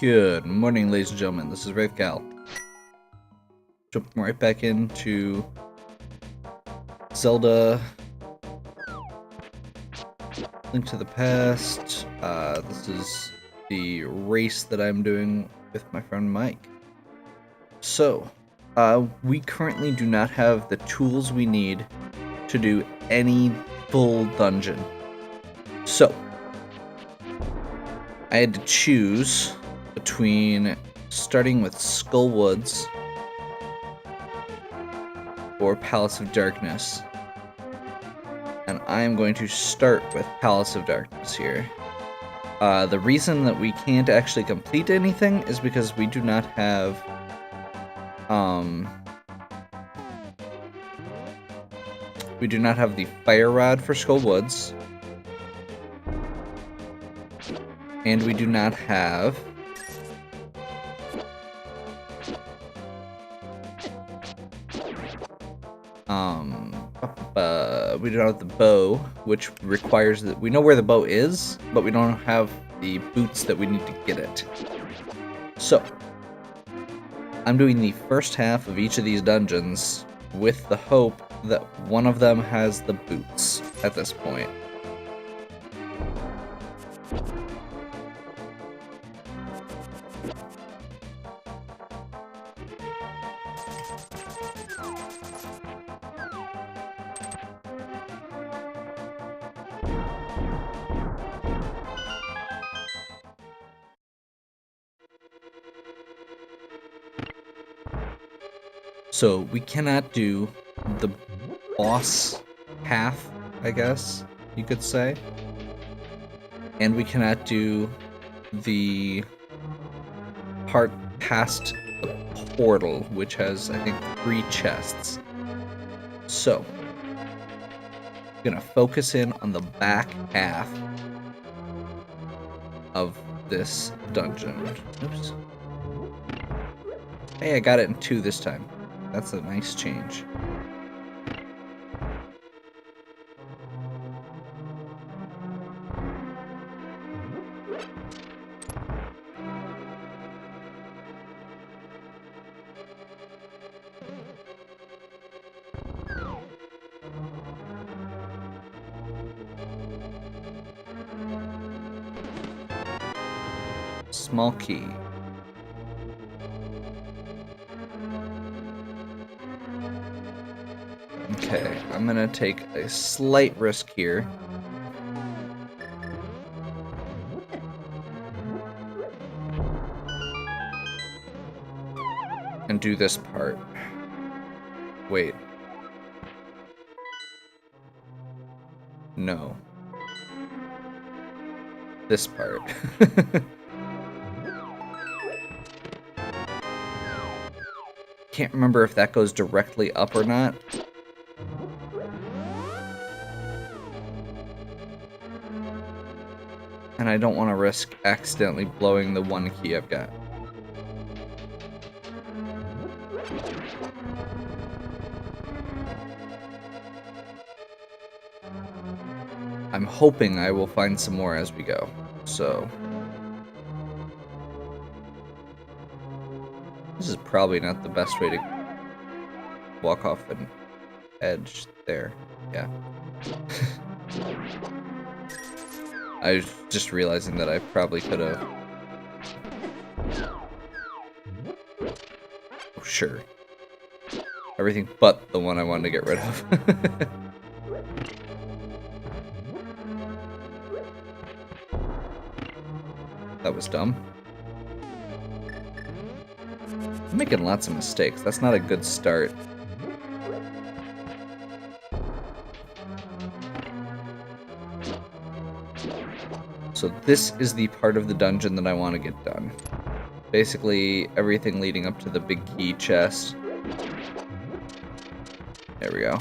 Good morning, ladies and gentlemen. This is Cal. Jumping right back into Zelda Link to the Past. This is the race that I'm doing with my friend Mike. So, we currently do not have the tools we need to do any full dungeon. So, I had to choose between starting with Skull Woods or Palace of Darkness. And I am going to start with Palace of Darkness here. The reason that we can't actually complete anything is because we do not have the Fire Rod for Skull Woods. And we do not have the bow, which requires that we know where the bow is, but we don't have the boots that we need to get it. So, I'm doing the first half of each of these dungeons with the hope that one of them has the boots at this point. So we cannot do the boss half, I guess you could say. And we cannot do the part past the portal, which has, I think, 3 chests. So, I'm gonna focus in on the back half of this dungeon. Oops. Hey, I got it in 2 this time. That's a nice change. Small key. Okay, I'm gonna take a slight risk here. And do this part. Wait. No. This part. Can't remember if that goes directly up or not. And I don't want to risk accidentally blowing the 1 key I've got. I'm hoping I will find some more as we go, so... This is probably not the best way to walk off an edge there. Yeah. I was just realizing that I probably could have... Oh, sure. Everything but the one I wanted to get rid of. That was dumb. I'm making lots of mistakes. That's not a good start. So this is the part of the dungeon that I want to get done. Basically, everything leading up to the big key chest. There we go.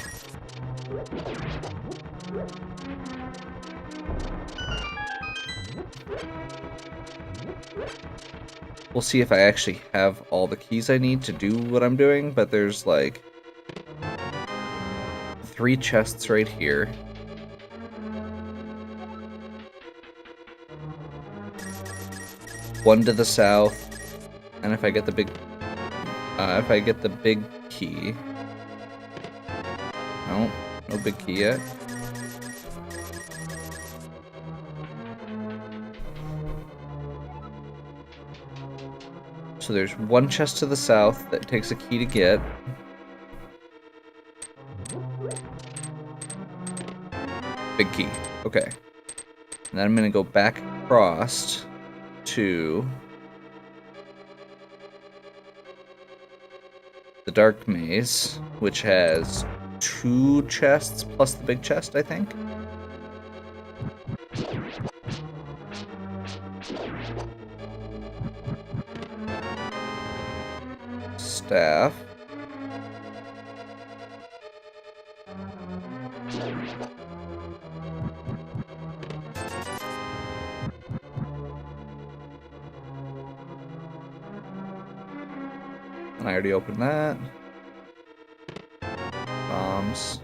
We'll see if I actually have all the keys I need to do what I'm doing, but there's like 3 chests right here. one to the south, and if I get the big key. No, no big key yet. So there's one chest to the south that takes a key to get. Big key. Okay. And then I'm gonna go back across to the dark maze, which has 2 chests plus the big chest, I think. Staff. And I already opened that. Bombs.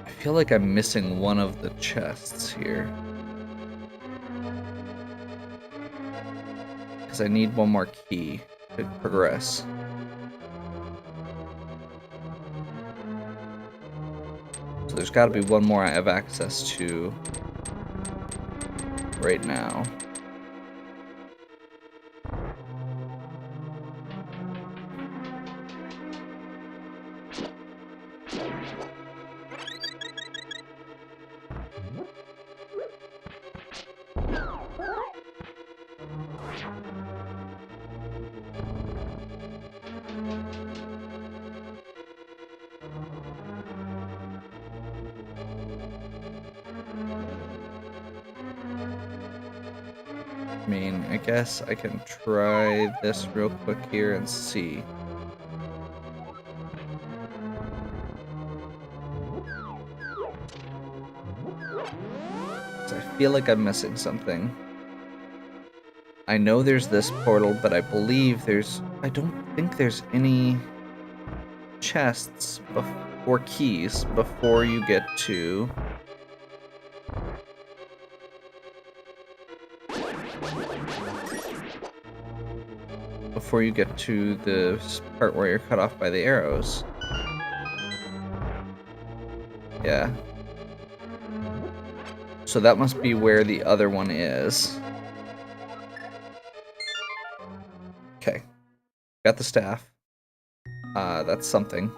I feel like I'm missing one of the chests here. Because I need one more key to progress. So there's got to be one more I have access to right now. I mean, I guess I can try this real quick here and see. I feel like I'm missing something. I know there's this portal, but I believe I don't think there's any chests or keys before you get to... Before you get to the part where you're cut off by the arrows. Yeah. So that must be where the other one is. Okay. Got the staff. That's something.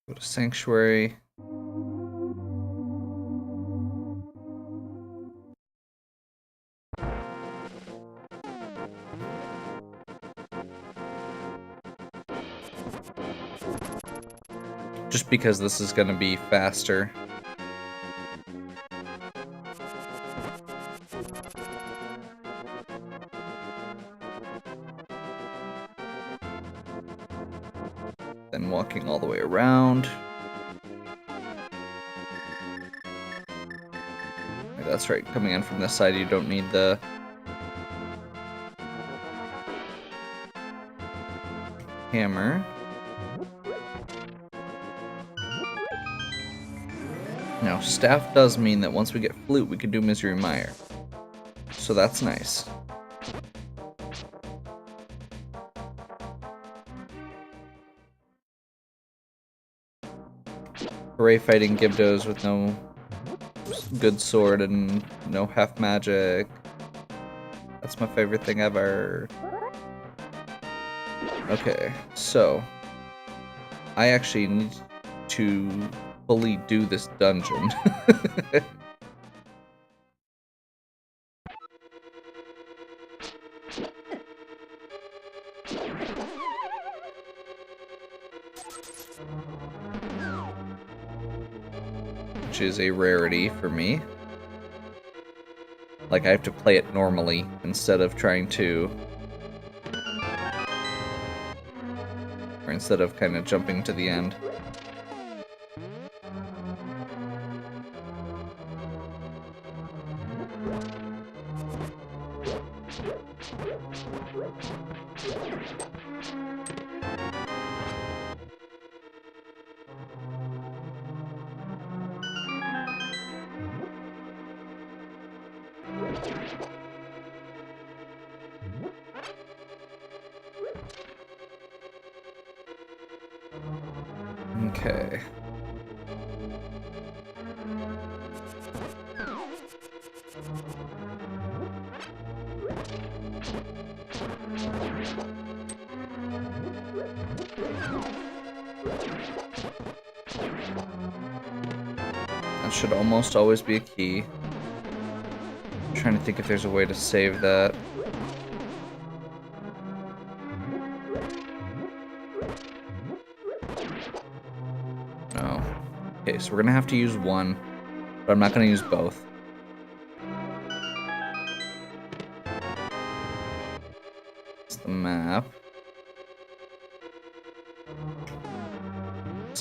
Go to Sanctuary. Just because this is going to be faster. Then walking all the way around. That's right, coming in from this side, you don't need the hammer. Now, staff does mean that once we get flute, we can do Misery Mire. So that's nice. Hooray fighting Gibdos with no good sword and no half magic. That's my favorite thing ever. Okay, so I actually need to fully do this dungeon. Which is a rarity for me. Like, I have to play it normally instead of trying to... Or instead of kind of jumping to the end. Okay. That should almost always be a key. I'm trying to think if there's a way to save that. No. Okay, so we're gonna have to use one, but I'm not gonna use both. It's the map.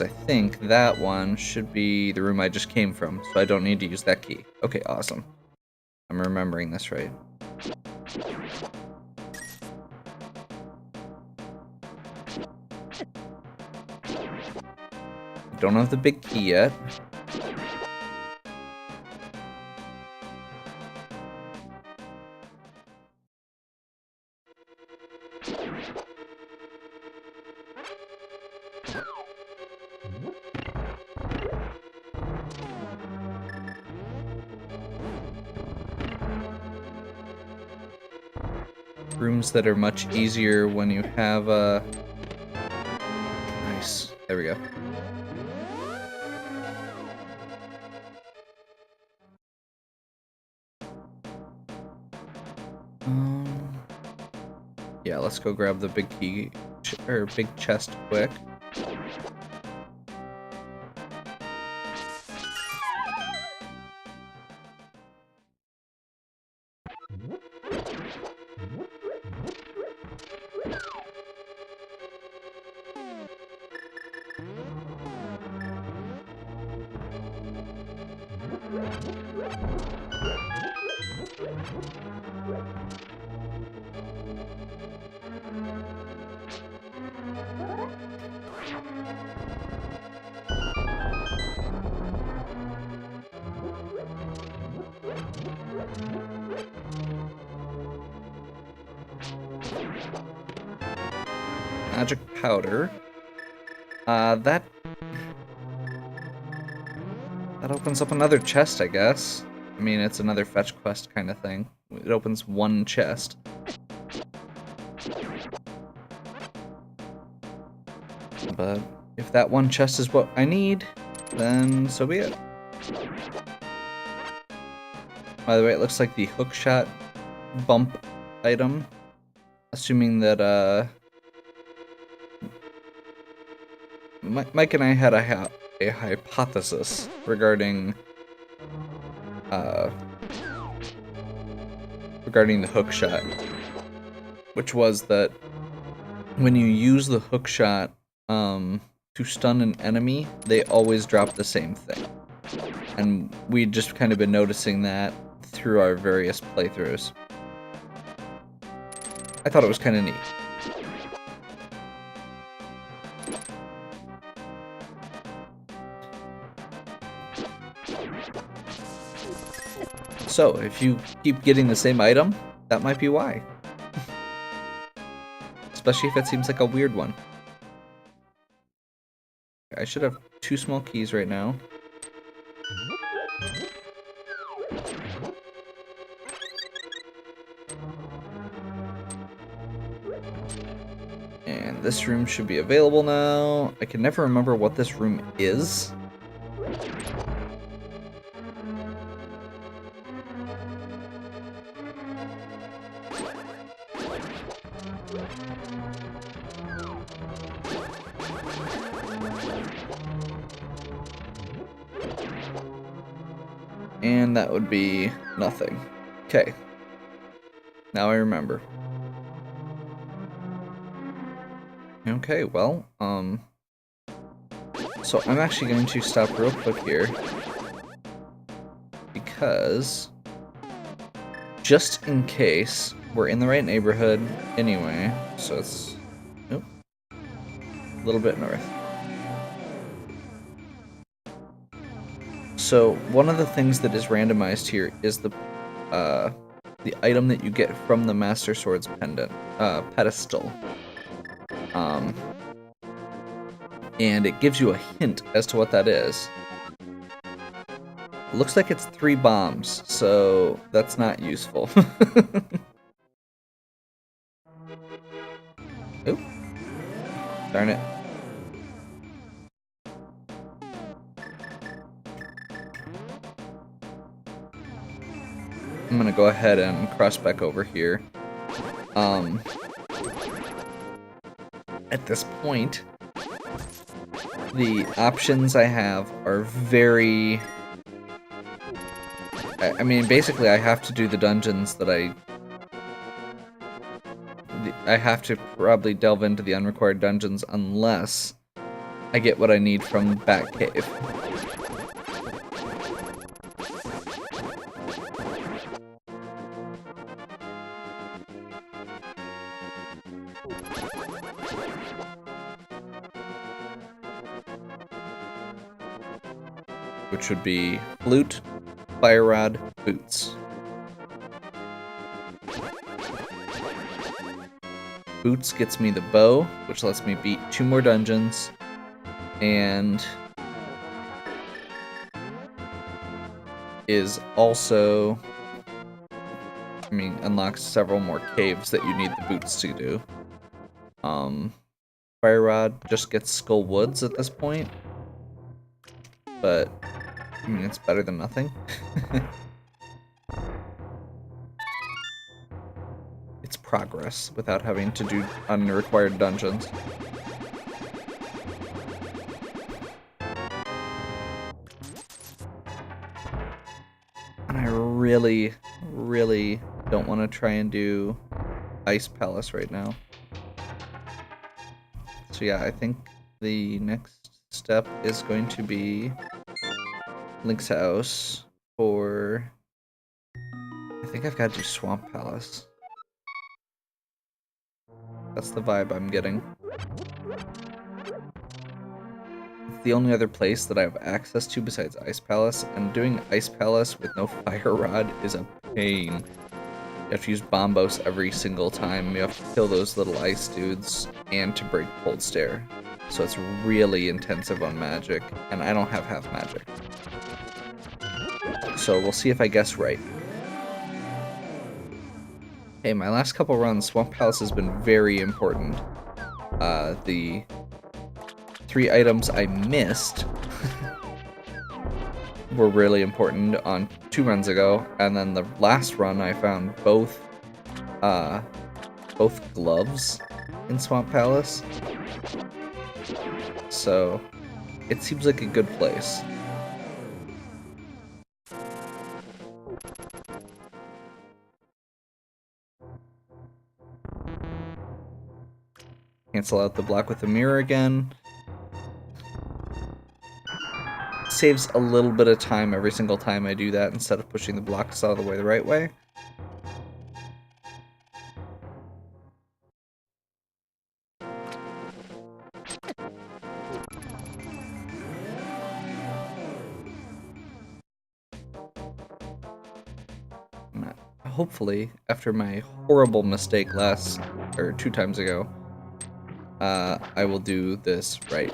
I think that one should be the room I just came from, so I don't need to use that key. Okay, awesome. I'm remembering this right. Don't have the big key yet. Rooms that are much easier when you have a... Nice. There we go. Yeah, let's go grab the big key, or big chest quick. Magic powder. That opens up another chest, I guess. I mean, it's another fetch quest kind of thing. It opens one chest. But if that one chest is what I need, then so be it. By the way, it looks like the hookshot bump item. Assuming that, Mike and I had a hypothesis regarding the hookshot, which was that when you use the hookshot to stun an enemy, they always drop the same thing, and we'd just kind of been noticing that through our various playthroughs. I thought it was kind of neat. So, if you keep getting the same item, that might be why. Especially if it seems like a weird one. I should have 2 small keys right now. And this room should be available now. I can never remember what this room is. And that would be nothing. Okay. Now I remember. Okay, well, so I'm actually going to stop real quick here. Because, just in case, we're in the right neighborhood anyway. So it's, a little bit north. So one of the things that is randomized here is the item that you get from the Master Sword's pendant, pedestal. And it gives you a hint as to what that is. It looks like it's 3 bombs, so that's not useful. Oop. Darn it. I'm gonna go ahead and cross back over here. At this point, the options I have are very... I mean, basically I have to do the dungeons that I have to probably delve into the unrequired dungeons unless I get what I need from Batcave. Which would be flute, fire rod, boots. Boots gets me the bow, which lets me beat 2 more dungeons, and is also, I mean, unlocks several more caves that you need the boots to do. Fire rod just gets Skull Woods at this point, but I mean, it's better than nothing. It's progress without having to do unrequired dungeons. And I really, really don't want to try and do Ice Palace right now. So yeah, I think the next step is going to be Link's house for... I think I've got to do Swamp Palace. That's the vibe I'm getting. It's the only other place that I have access to besides Ice Palace, and doing Ice Palace with no Fire Rod is a pain. You have to use Bombos every single time. You have to kill those little ice dudes and to break Cold Stare. So it's really intensive on magic, and I don't have half magic. So we'll see if I guess right. Hey, my last couple runs, Swamp Palace has been very important. The 3 items I missed were really important on 2 runs ago, and then the last run I found both gloves in Swamp Palace. So it seems like a good place. Cancel out the block with the mirror again. Saves a little bit of time every single time I do that instead of pushing the blocks out of the way the right way. Hopefully, after my horrible mistake 2 times ago, I will do this right.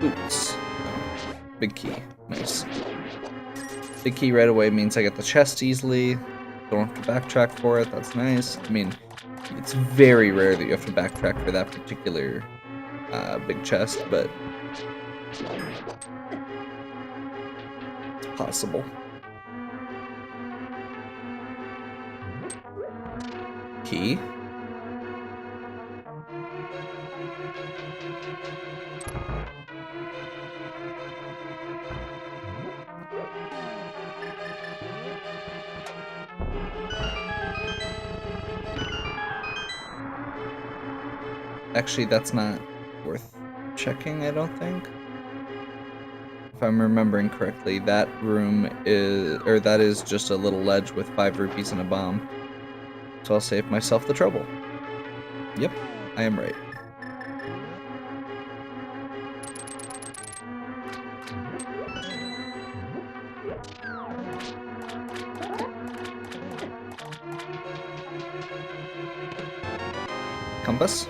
Boots. Big key. Nice. Big key right away means I get the chest easily. Don't have to backtrack for it. That's nice. I mean, it's very rare that you have to backtrack for that particular big chest, but it's possible. Key. Actually, that's not worth checking, I don't think. If I'm remembering correctly, that room is, or that is just a little ledge with 5 rupees and a bomb. So I'll save myself the trouble. Yep, I am right. Compass.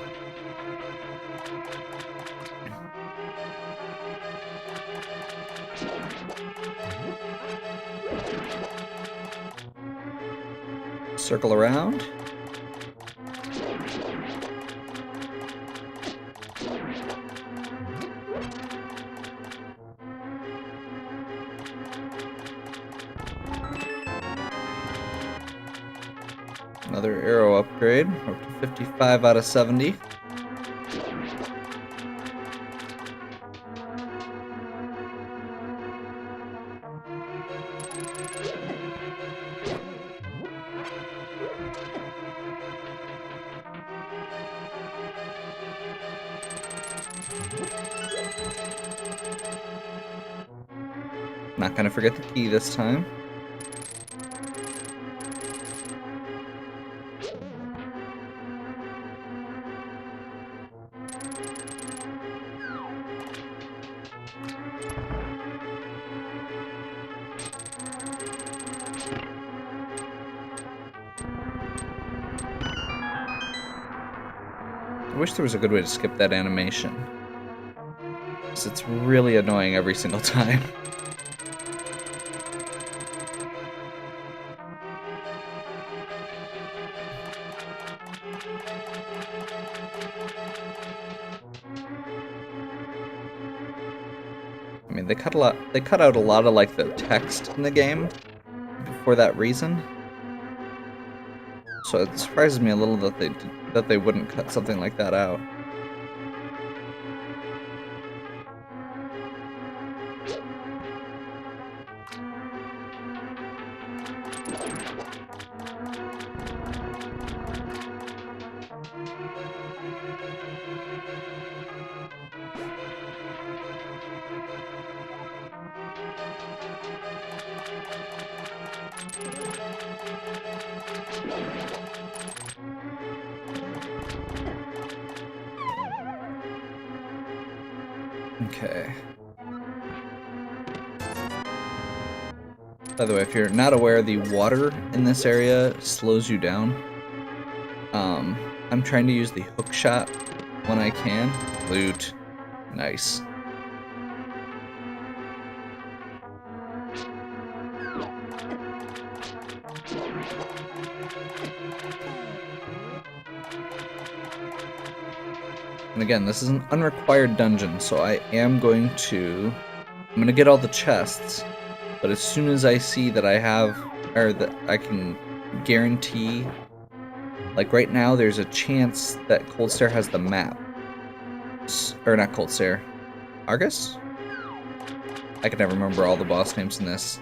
Circle around. Another arrow upgrade. We're up to 55 out of 70. Not gonna forget the key this time. I wish there was a good way to skip that animation, because it's really annoying every single time. I mean, they cut out a lot of like the text in the game for that reason. So it surprises me a little that they wouldn't cut something like that out. Okay. By the way, if you're not aware, the water in this area slows you down. I'm trying to use the hook shot when I can. Loot. Nice. And again, this is an unrequired dungeon, so I'm going to get all the chests, but as soon as I see that I have, or that I can guarantee, like right now, there's a chance that Cold Stare has the map. Or not Cold Stare. Argus? I can never remember all the boss names in this.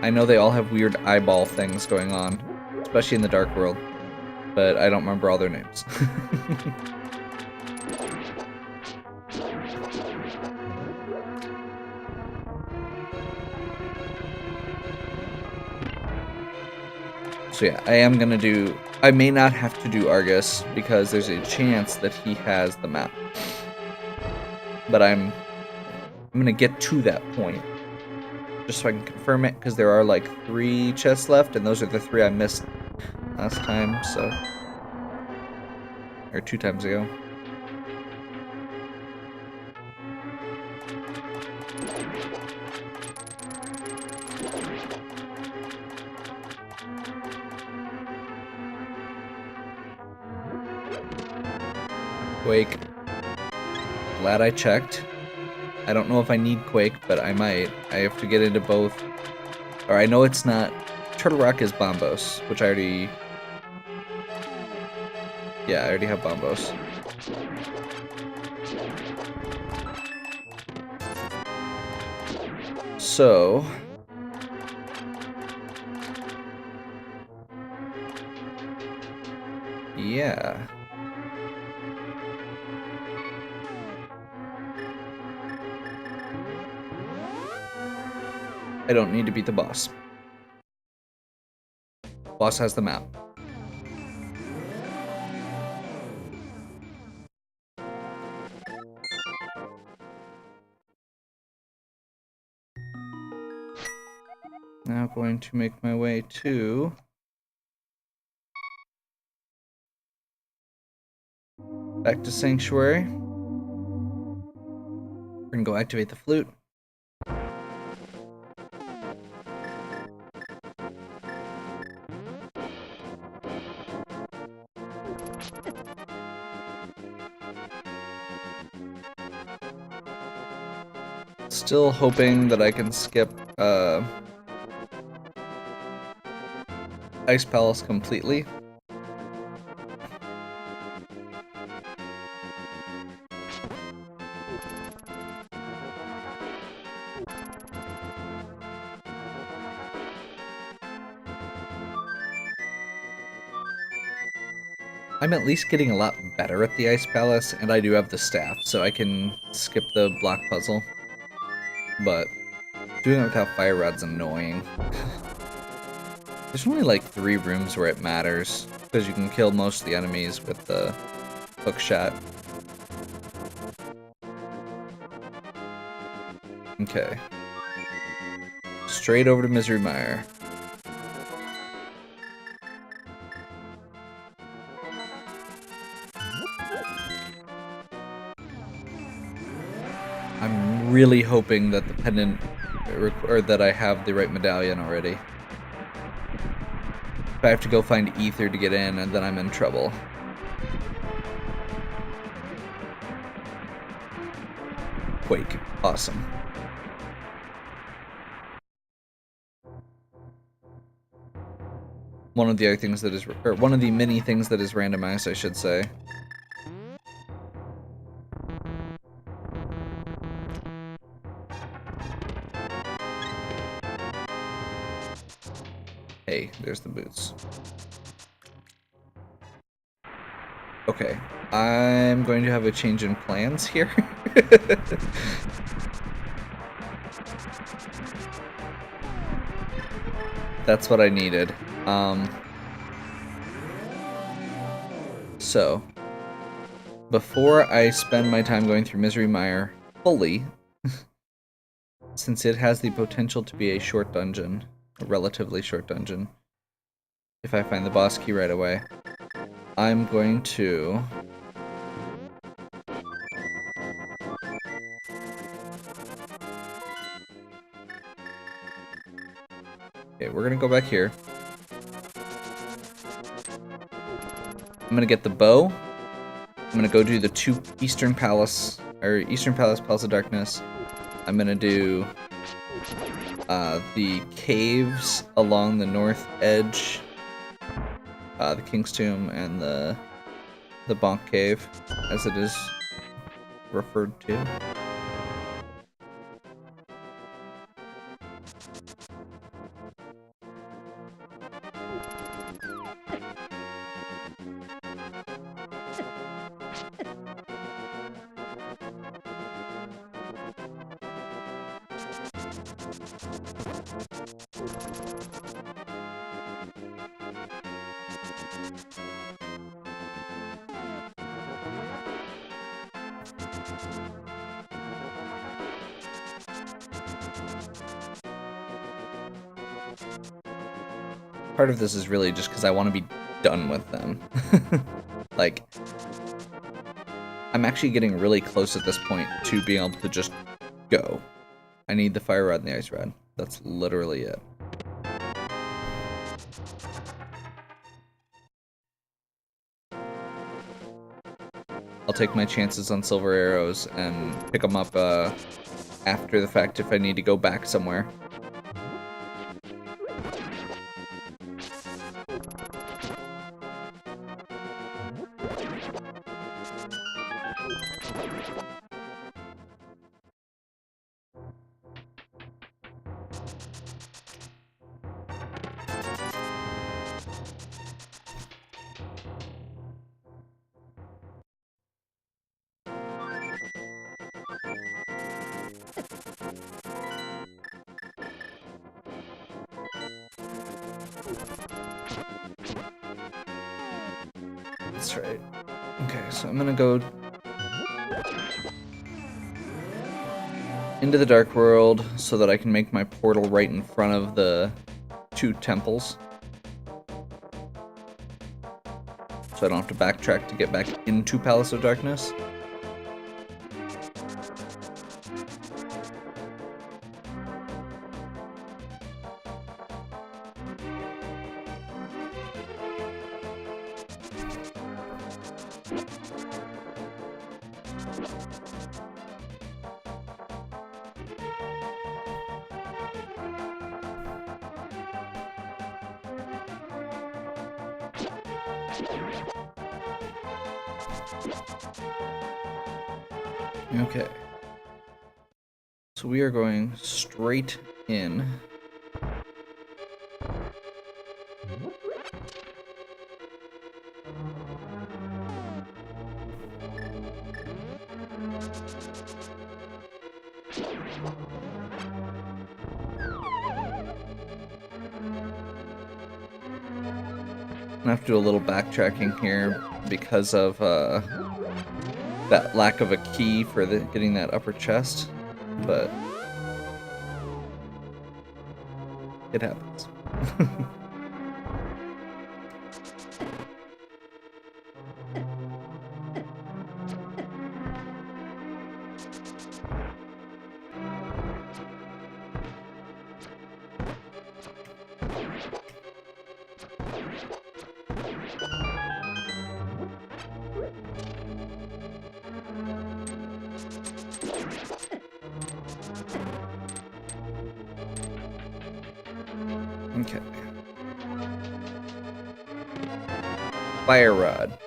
I know they all have weird eyeball things going on, especially in the Dark World, but I don't remember all their names. So yeah, I may not have to do Argus because there's a chance that he has the map. But I'm gonna get to that point just so I can confirm it, because there are like 3 chests left, and those are the 3 I missed last time, so, or 2 times ago. Quake. Glad I checked. I don't know if I need Quake, but I might. I have to get into both. Or I know it's not... Turtle Rock is Bombos, which I already... Yeah, I already have Bombos. So... Yeah. I don't need to beat the boss. Boss has the map. Now going to make my way to... Back to Sanctuary. We're gonna go activate the flute. Still hoping that I can skip Ice Palace completely. I'm at least getting a lot better at the Ice Palace, and I do have the staff, so I can skip the block puzzle. But doing it without Fire Rod's annoying. There's only like 3 rooms where it matters, because you can kill most of the enemies with the hook shot. Okay. Straight over to Misery Mire. I'm really hoping that the pendant, or that I have the right medallion already. If I have to go find Ether to get in, and then I'm in trouble. Quake. Awesome. One of the other things that is, or one of the many things that is randomized, I should say. Hey, there's the boots. Okay, I'm going to have a change in plans here. That's what I needed. So, before I spend my time going through Misery Mire fully, since it has the potential to be a short dungeon, a relatively short dungeon, if I find the boss key right away, I'm going to... Okay, we're gonna go back here. I'm gonna get the bow. I'm gonna go do the 2 Eastern Palace, or Eastern Palace, Palace of Darkness. I'm gonna do the caves along the north edge, the King's Tomb and the Bonk Cave, as it is referred to. Part of this is really just because I want to be done with them. Like, I'm actually getting really close at this point to being able to just go. I need the Fire Rod and the Ice Rod. That's literally it. I'll I'll take my chances on silver arrows and pick them up after the fact if I need to go back somewhere. That's right. Okay, so I'm gonna go into the dark world so that I can make my portal right in front of the 2 temples. So I don't have to backtrack to get back into Palace of Darkness. Okay. So we are going straight in. I have to do a little backtracking here because of that lack of a key for getting that upper chest, but it happens. Okay. Fire rod.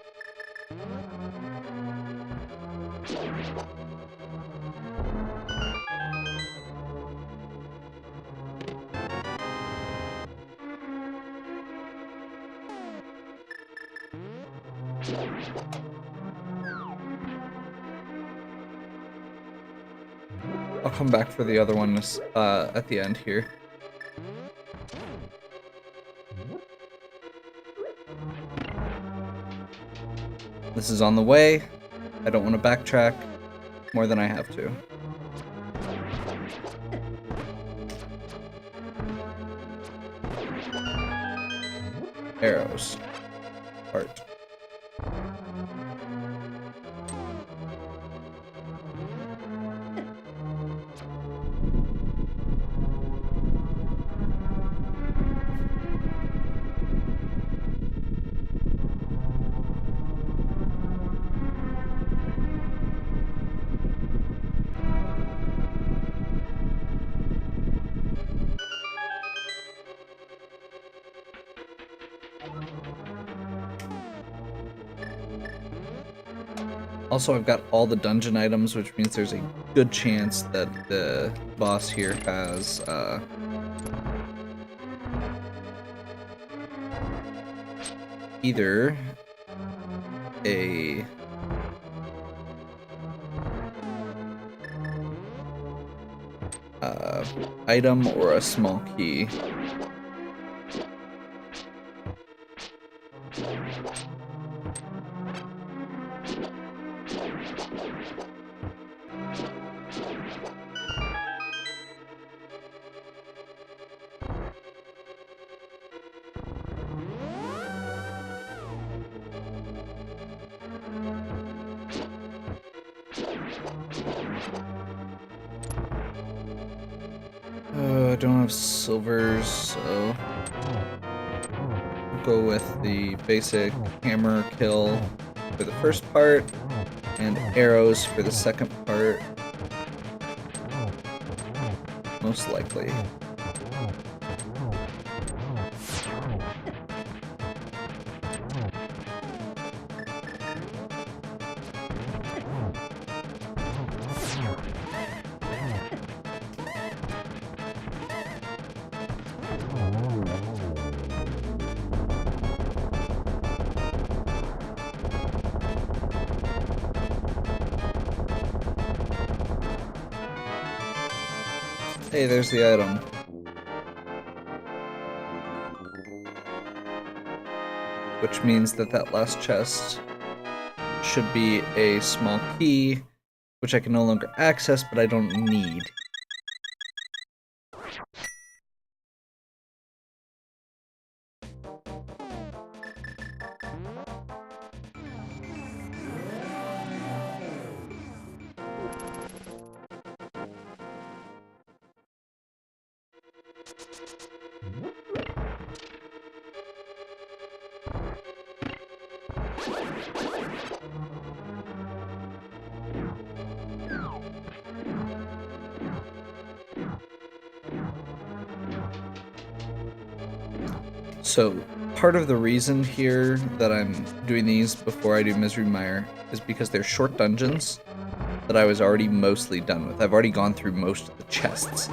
I'll come back for the other one at the end here. This is on the way. I don't want to backtrack more than I have to. Arrows. Heart. Also, I've got all the dungeon items, which means there's a good chance that the boss here has either a item or a small key. I don't have silvers, so I'll go with the basic hammer kill for the first part. And arrows for the second part. Most likely. Hey, there's the item. Which means that that last chest should be a small key, which I can no longer access, but I don't need. So, part of the reason here that I'm doing these before I do Misery Mire is because they're short dungeons that I was already mostly done with. I've already gone through most of the chests,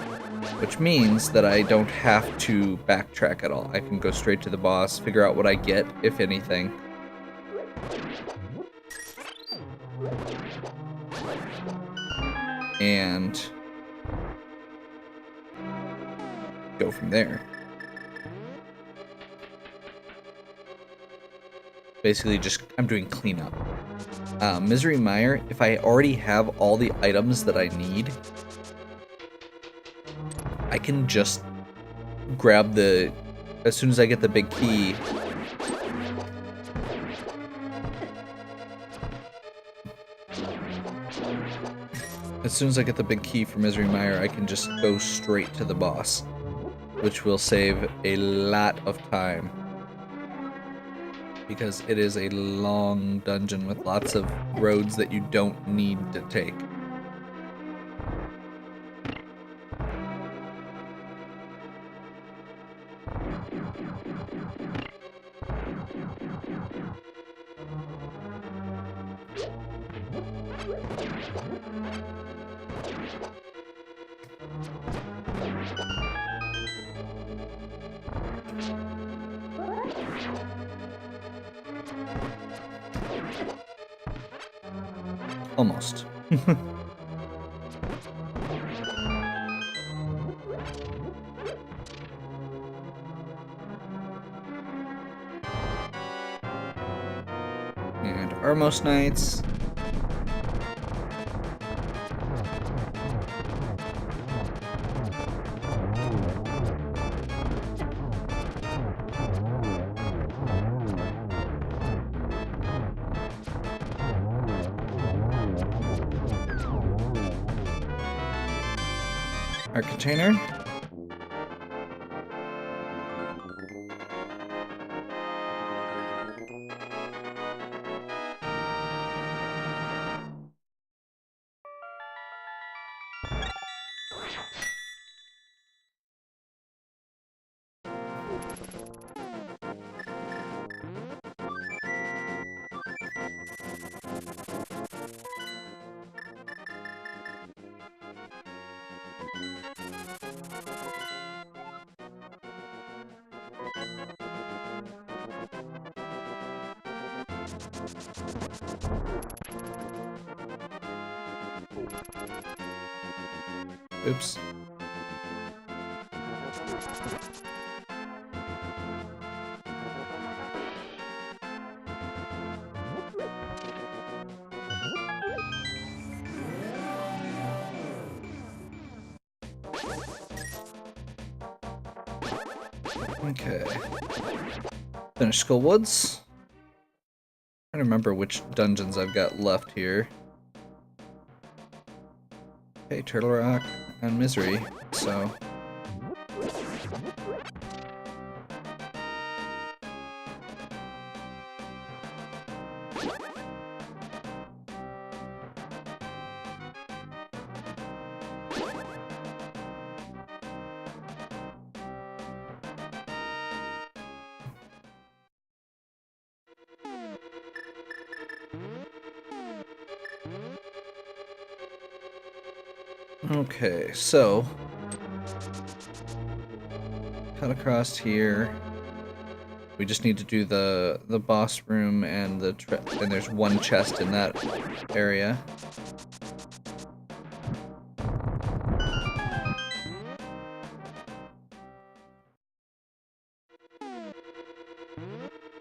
which means that I don't have to backtrack at all. I can go straight to the boss, figure out what I get, if anything. And go from there. Basically I'm doing cleanup. Misery Mire, if I already have all the items that I need, I can just grab as soon as I get the big key, for Misery Mire, I can just go straight to the boss, which will save a lot of time. Because it is a long dungeon with lots of roads that you don't need to take. Almost. And Armos Knights. Our container. Oops. Okay. Finish Skull Woods. I don't remember which dungeons I've got left here. Okay, Turtle Rock and Misery, so... Okay, so cut across here. We just need to do the boss room and and there's one chest in that area.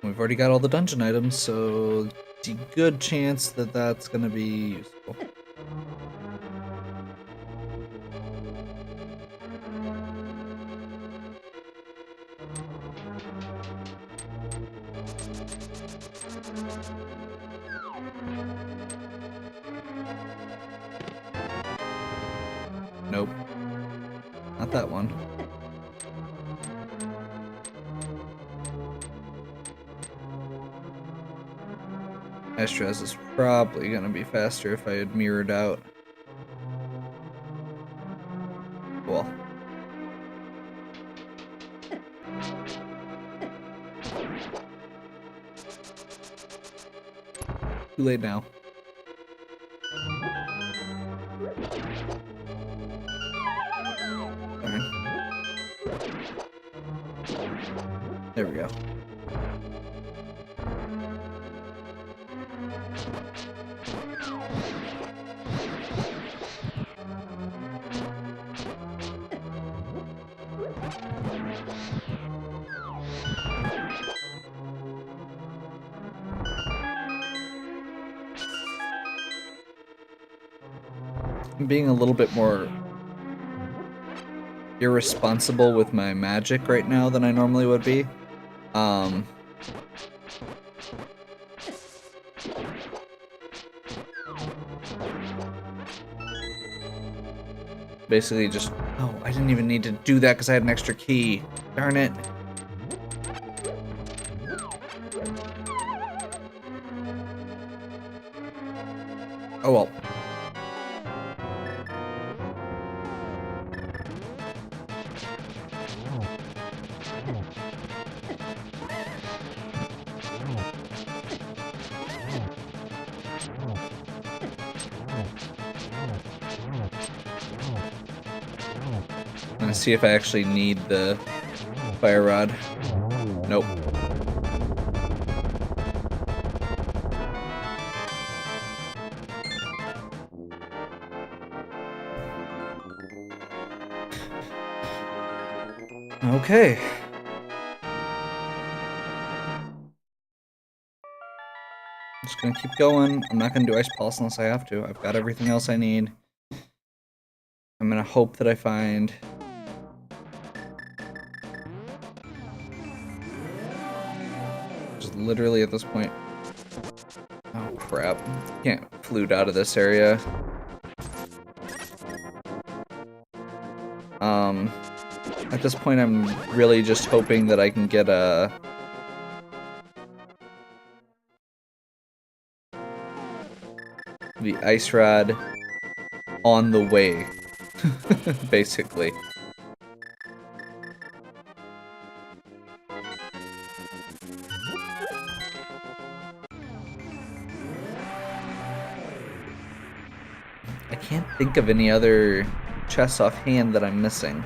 We've already got all the dungeon items, so it's a good chance that that's gonna be useful. Nope. Not that one. Estraz is probably gonna be faster if I had mirrored out. Cool. Too late now. There we go. I'm being a little bit more irresponsible with my magic right now than I normally would be. Basically just... Oh, I didn't even need to do that because I had an extra key. Darn it. Oh well. I'm gonna see if I actually need the fire rod. Nope. Okay. I'm just gonna keep going. I'm not gonna do Ice Pulse unless I have to. I've got everything else I need. I'm gonna hope that I find... Just literally at this point... Oh crap. Can't flute out of this area. At this point I'm really just hoping that I can get a... the ice rod on the way, basically. I can't think of any other chests offhand that I'm missing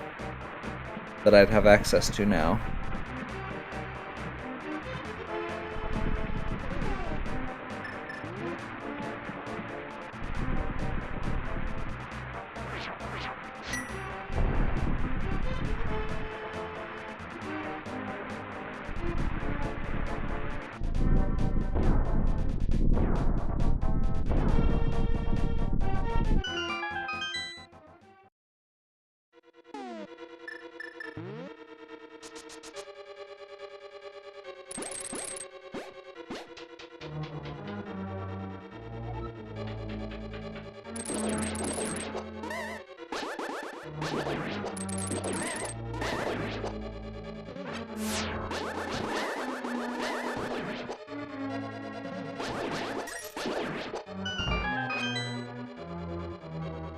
that I'd have access to now.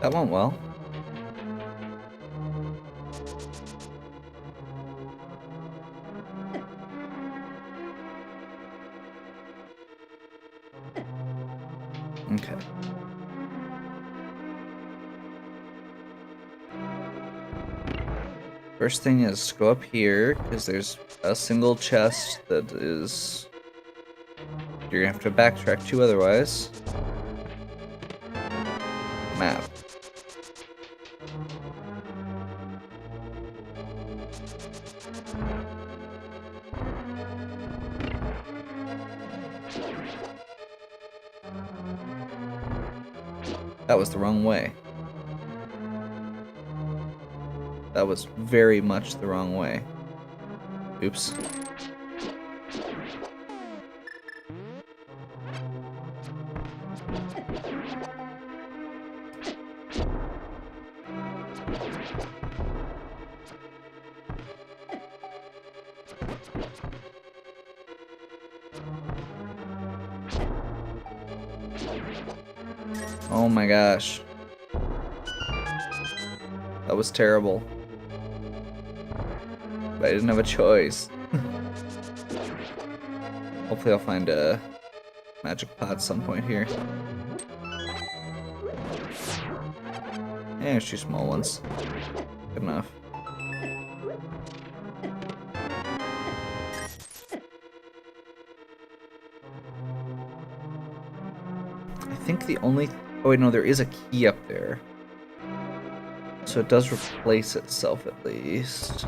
That went well. Okay. First thing is go up here, because there's a single chest that is... You're gonna have to backtrack to otherwise. Map. That was the wrong way. That was very much the wrong way. Oops. Oh my gosh. That was terrible. But I didn't have a choice. Hopefully I'll find a magic pot at some point here. Yeah, there's 2 small ones. Good enough. I think the only... Oh wait, no, there is a key up there. So it does replace itself at least.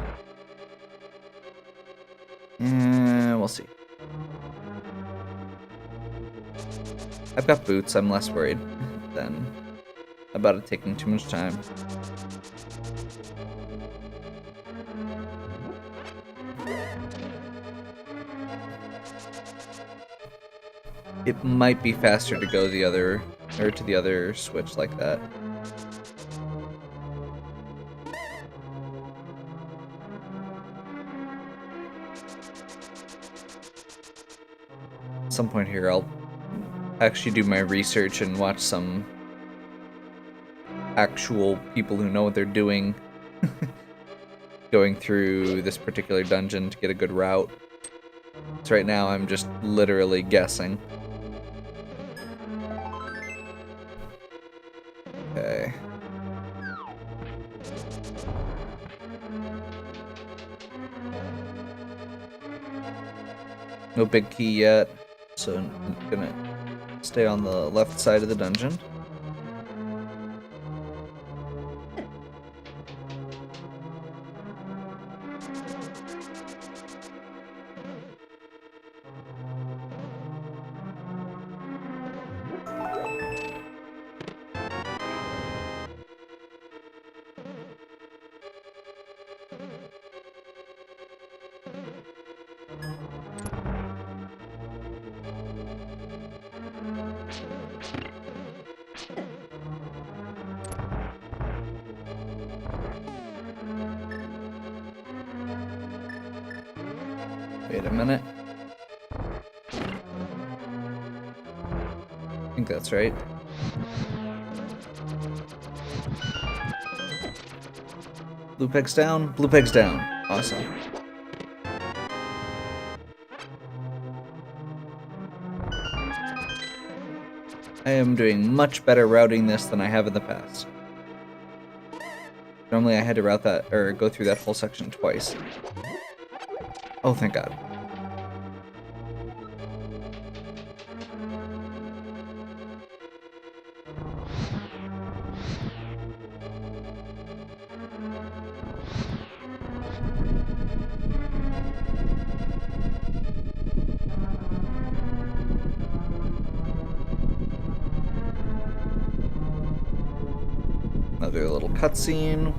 And we'll see. I've got boots, I'm less worried than about it taking too much time. It might be faster to go the other, or to the other switch like that. At some point here, I'll actually do my research and watch some actual people who know what they're doing going through this particular dungeon to get a good route. So right now I'm just literally guessing. Okay. No big key yet, so I'm gonna stay on the left side of the dungeon. Wait a minute. I think that's right. Blue peg's down, blue peg's down. Awesome. I am doing much better routing this than I have in the past. Normally I had to route that, or go through that whole section twice. Oh, thank God. Another little cutscene.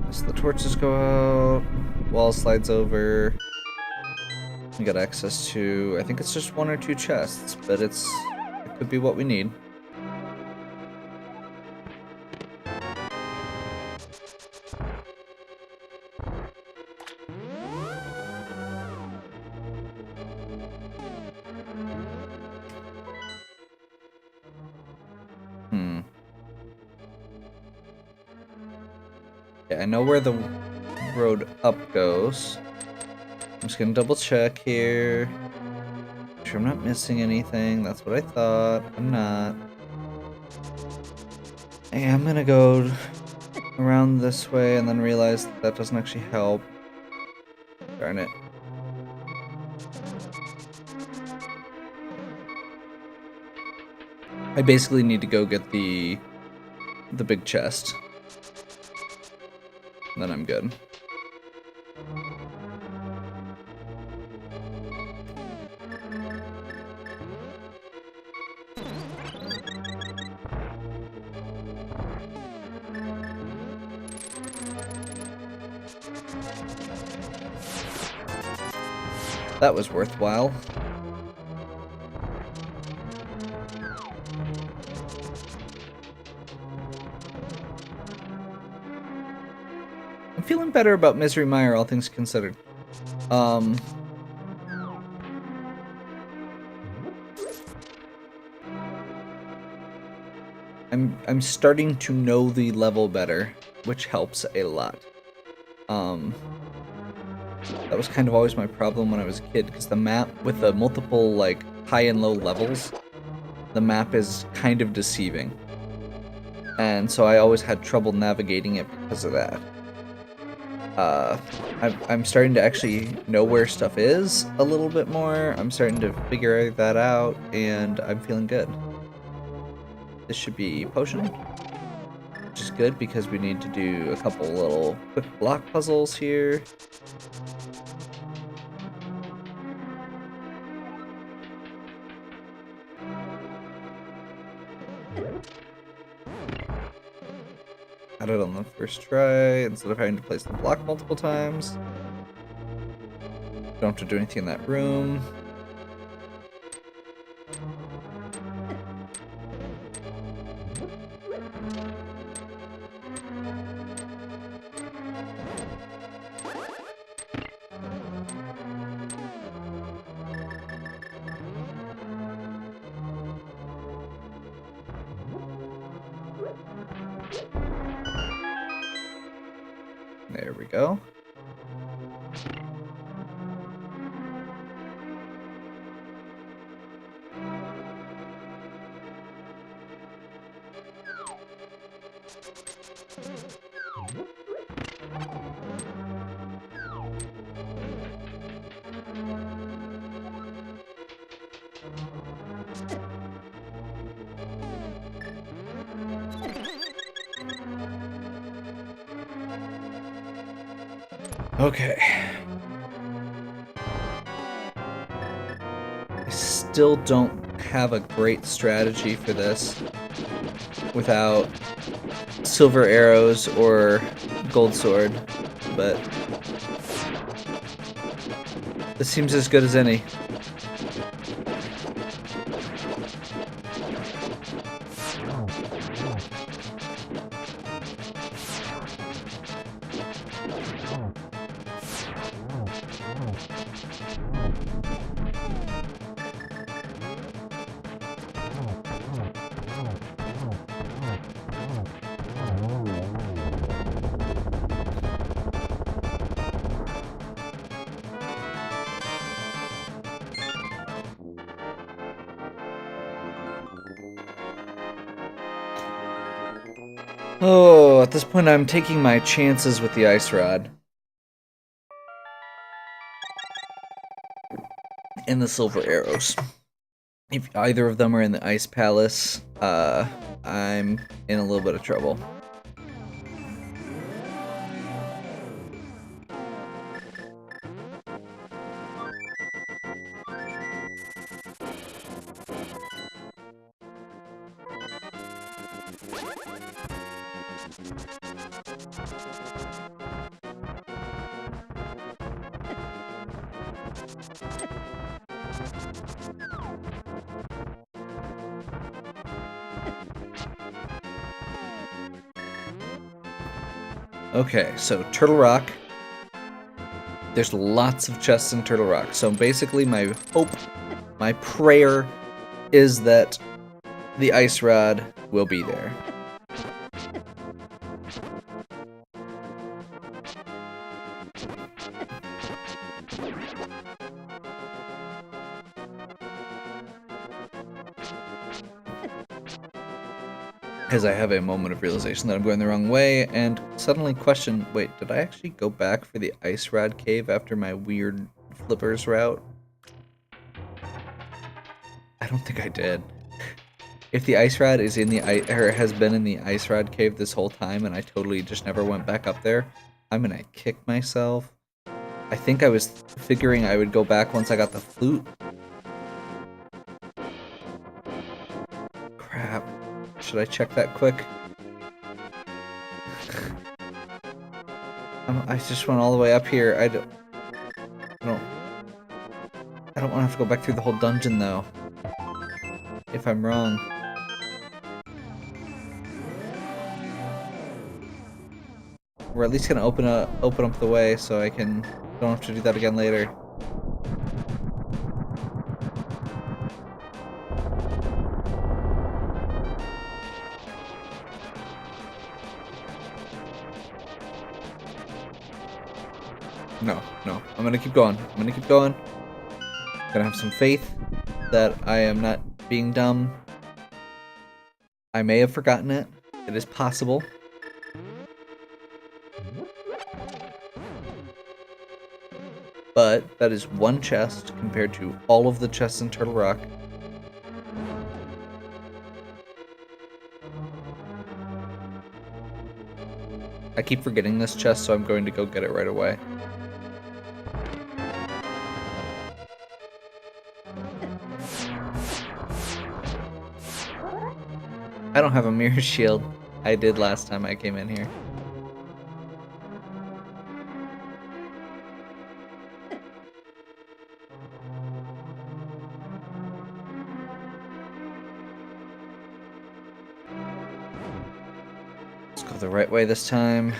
As the torches go out, wall slides over. We got access to, I think it's just 1 or 2 chests, but it could be what we need. Yeah, I know where the road up goes. I'm just gonna double check here. Make sure I'm not missing anything. That's what I thought. I'm not. Hey, I'm gonna go around this way and then realize that doesn't actually help. Darn it. I basically need to go get the big chest. Then I'm good. That was worthwhile. I'm feeling better about Misery Mire, all things considered. I'm starting to know the level better, which helps a lot. That was kind of always my problem when I was a kid, because the map with the multiple like high and low levels, the map is kind of deceiving. And so I always had trouble navigating it because of that. I'm starting to actually know where stuff is a little bit more. I'm starting to figure that out, and I'm feeling good. This should be potion, which is good because we need to do a couple little quick block puzzles here. Got it on the first try instead of having to place the block multiple times. Don't have to do anything in that room. There we go. Okay. I still don't have a great strategy for this without silver arrows or gold sword, but this seems as good as any. Oh, at this point I'm taking my chances with the ice rod. And the silver arrows. If either of them are in the ice palace, I'm in a little bit of trouble. Okay, so Turtle Rock. There's lots of chests in Turtle Rock. So basically my hope, my prayer is that the ice rod will be there. As I have a moment of realization that I'm going the wrong way, and suddenly question, wait, did I actually go back for the ice rod cave after my weird flippers route? I don't think I did. If the ice rod is in the or has been in the ice rod cave this whole time and I totally just never went back up there, I'm gonna kick myself. I think I was figuring I would go back once I got the flute. Crap. Should I check that quick? I just went all the way up here. I don't want to have to go back through the whole dungeon though. If I'm wrong. We're at least gonna open up the way so I don't have to do that again later. No, I'm gonna keep going. I'm gonna have some faith that I am not being dumb. I may have forgotten it. It is possible. But that is one chest compared to all of the chests in Turtle Rock. I keep forgetting this chest, so I'm going to go get it right away. I don't have a mirror shield. I did last time I came in here. Let's go the right way this time.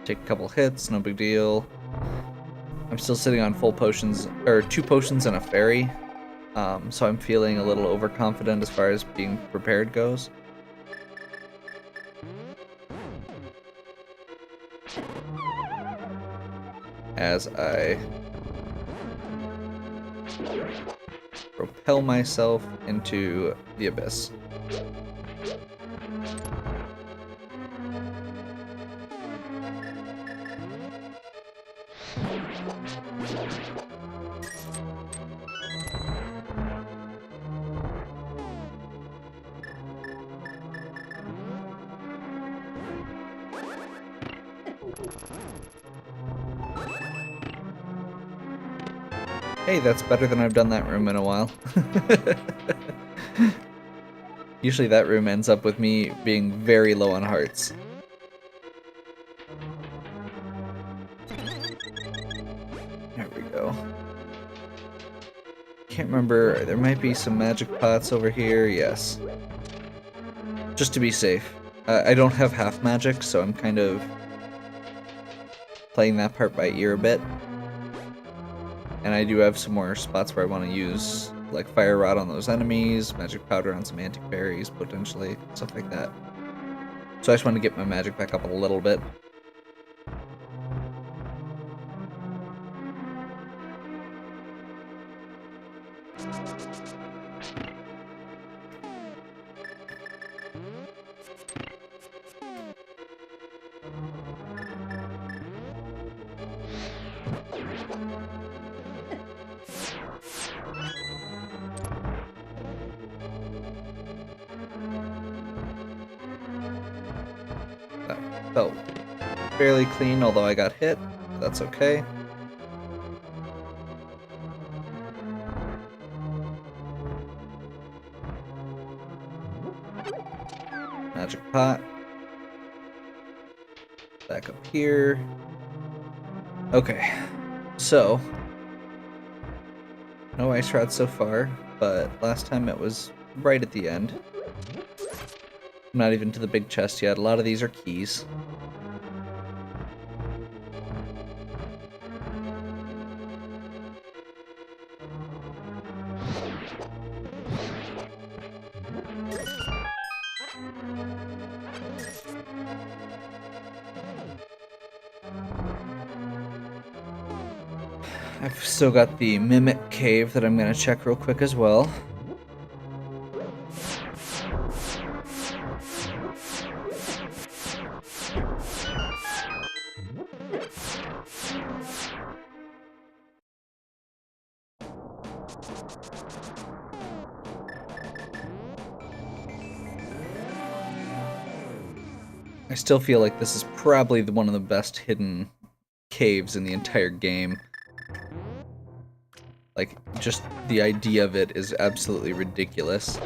Take a couple hits, no big deal. I'm still sitting on full potions, or 2 potions and a fairy, so I'm feeling a little overconfident as far as being prepared goes. As I propel myself into the abyss. Hey, that's better than I've done that room in a while. Usually that room ends up with me being very low on hearts. There we go. Can't remember, there might be some magic pots over here, yes. Just to be safe. I don't have half magic, so I'm kind of playing that part by ear a bit. And I do have some more spots where I want to use, like Fire Rod on those enemies, Magic Powder on some Antiquaries, potentially, stuff like that. So I just want to get my magic back up a little bit. That felt fairly clean, although I got hit. That's okay. Magic pot. Back up here. Okay, so no ice rod so far, but last time it was right at the end. I'm not even to the big chest yet. A lot of these are keys. I've still got the Mimic Cave that I'm going to check real quick as well. I still feel like this is probably one of the best hidden caves in the entire game. Like, just the idea of it is absolutely ridiculous.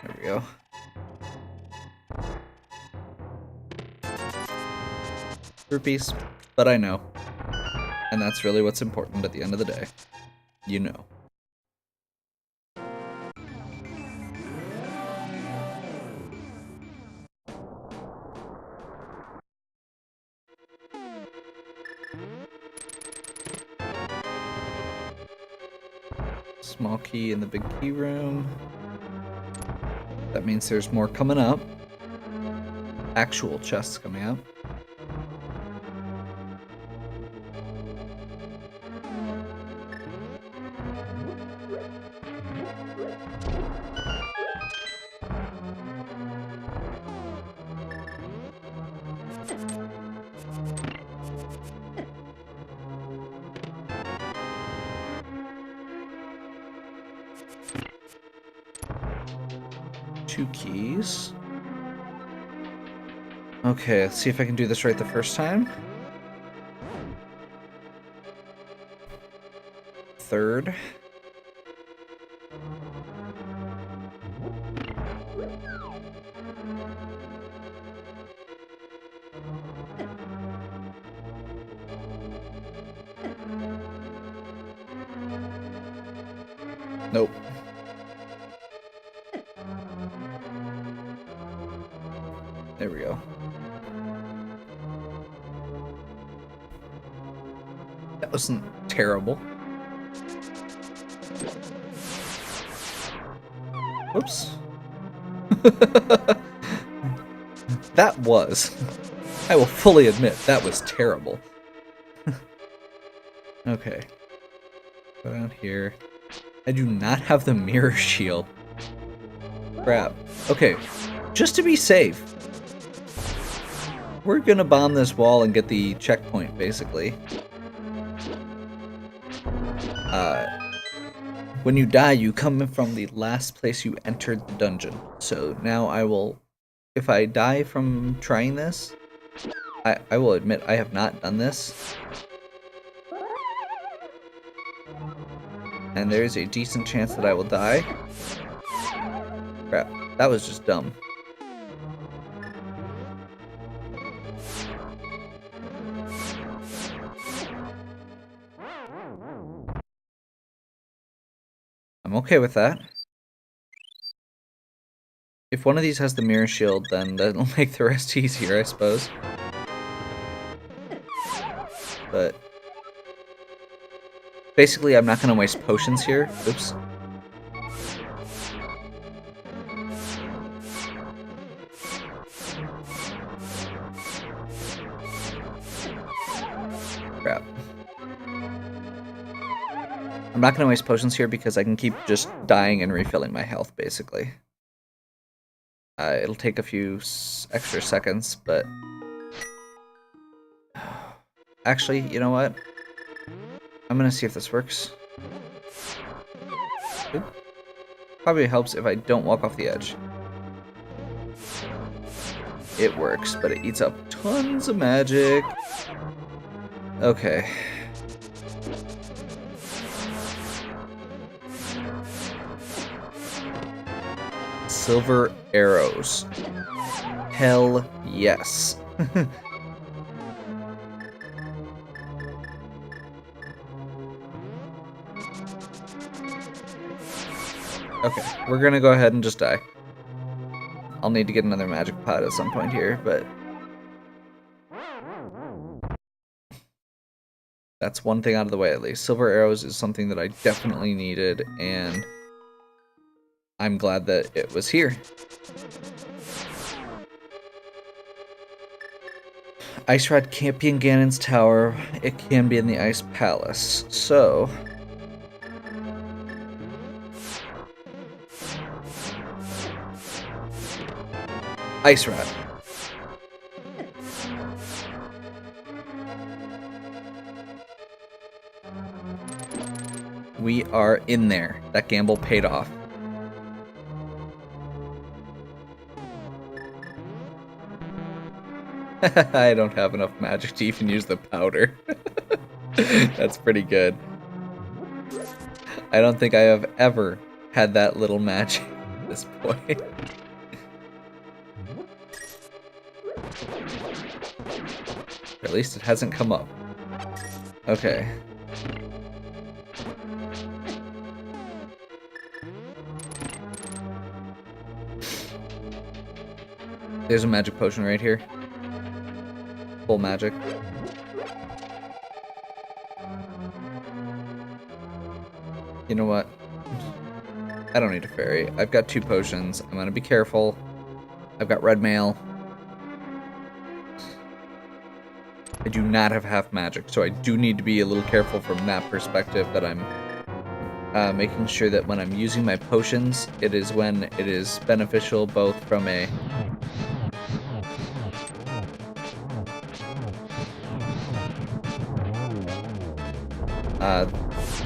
There we go. Rupees, but I know. And that's really what's important at the end of the day. You know. Small key in the big key room. That means there's more coming up. Actual chests coming up. Two keys. Okay, let's see if I can do this right the first time. Third. Nope. There we go. That wasn't terrible. Whoops. That was. I will fully admit, that was terrible. Okay. Go down here. I do not have the mirror shield. Crap. Okay. Just to be safe, we're gonna bomb this wall and get the checkpoint, basically. When you die, you come in from the last place you entered the dungeon. So now I will, if I die from trying this, I will admit I have not done this. And there's a decent chance that I will die. Crap, that was just dumb. I'm okay with that. If one of these has the mirror shield, then that'll make the rest easier, I suppose. But basically, I'm not going to waste potions here. Oops. Crap. I'm not going to waste potions here because I can keep just dying and refilling my health, basically. It'll take a few extra seconds, but... Actually, you know what? I'm going to see if this works. It probably helps if I don't walk off the edge. It works, but it eats up tons of magic. Okay. Silver arrows. Hell yes. Okay, we're gonna go ahead and just die. I'll need to get another magic pot at some point here, but that's one thing out of the way at least. Silver arrows is something that I definitely needed, and I'm glad that it was here. Ice Rod can't be in Ganon's tower. It can be in the Ice Palace. So Ice Rod. We are in there. That gamble paid off. I don't have enough magic to even use the powder. That's pretty good. I don't think I have ever had that little magic at this point. At least it hasn't come up. Okay. There's a magic potion right here. Full magic. You know what? I don't need a fairy. I've got 2 potions. I'm gonna be careful. I've got red mail. I do not have half magic, so I do need to be a little careful from that perspective, that I'm making sure that when I'm using my potions, it is when it is beneficial both from a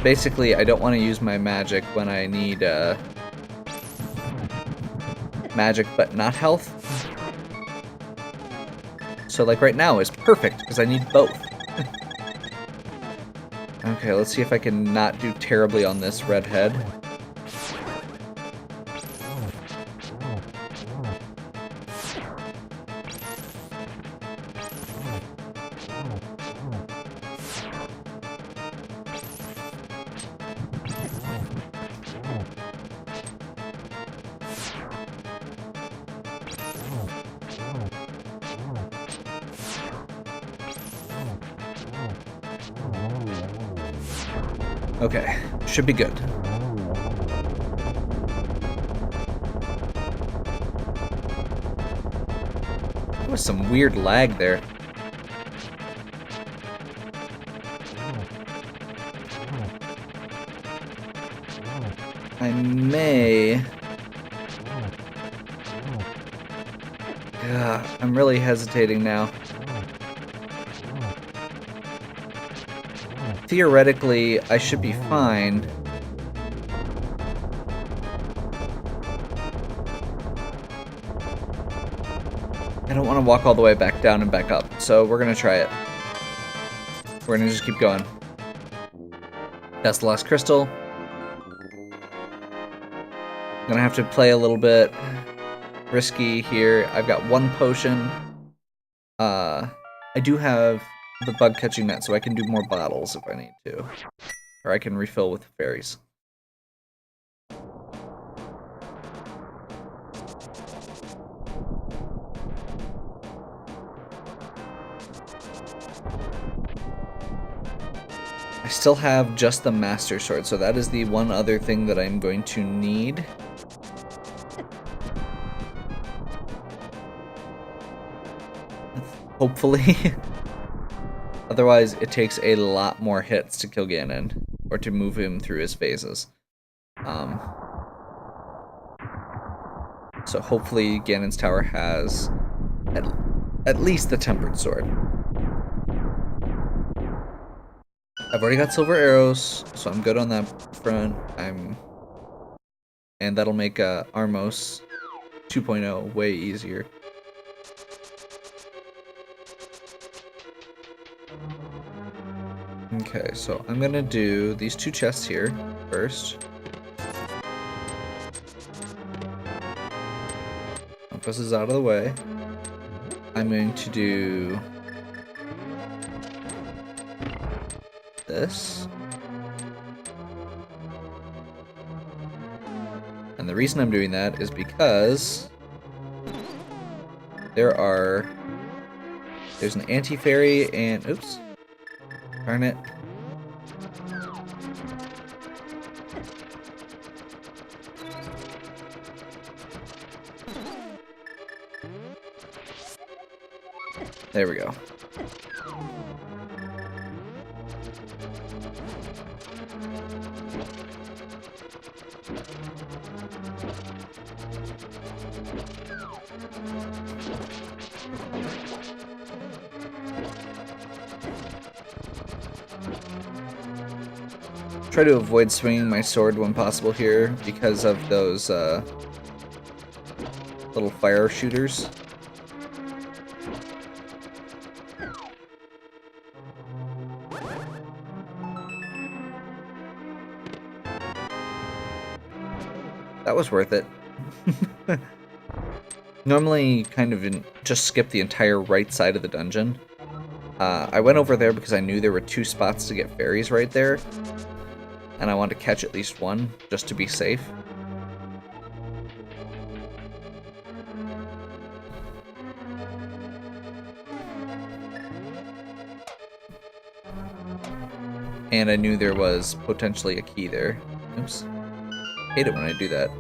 basically, I don't want to use my magic when I need magic but not health. So like right now is perfect because I need both. Okay, let's see if I can not do terribly on this redhead. Okay, should be good. There was some weird lag there. I may... I'm really hesitating now. Theoretically, I should be fine. I don't want to walk all the way back down and back up, so we're gonna try it. We're gonna just keep going. That's the last crystal. I'm gonna have to play a little bit risky here. I've got 1 potion. I do have the bug catching net, so I can do more bottles if I need to. Or I can refill with fairies. I still have just the Master Sword, so that is the one other thing that I'm going to need. Hopefully. Otherwise, it takes a lot more hits to kill Ganon, or to move him through his phases. So hopefully Ganon's tower has at least the Tempered Sword. I've already got silver arrows, so I'm good on that front. And that'll make Armos 2.0 way easier. Okay, so I'm gonna do these 2 chests here first. Compass is out of the way. I'm going to do this. And the reason I'm doing that is because there's an anti-fairy and, oops, darn it. There we go. Try to avoid swinging my sword when possible here because of those little fire shooters. That was worth it. Normally, kind of just skip the entire right side of the dungeon. I went over there because I knew there were 2 spots to get fairies right there. And I wanted to catch at least one, just to be safe. And I knew there was potentially a key there. Oops. Hate it when I do that.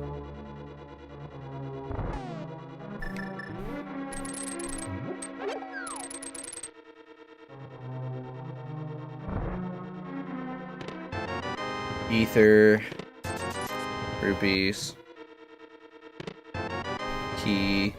Ether, rupees, key.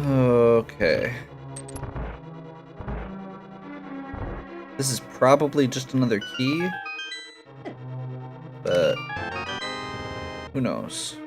Okay. This is probably just another key, but who knows?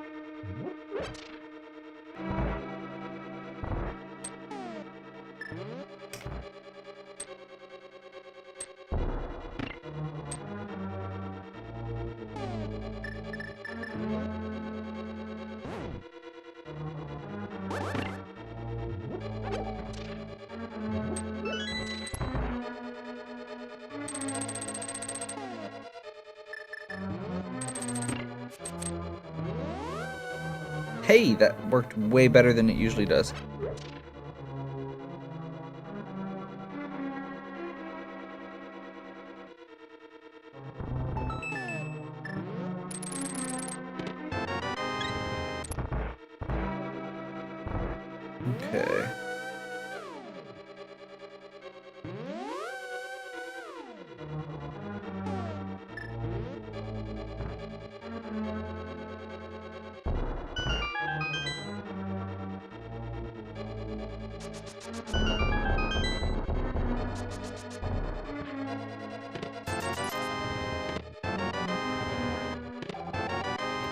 Hey, that worked way better than it usually does. Okay.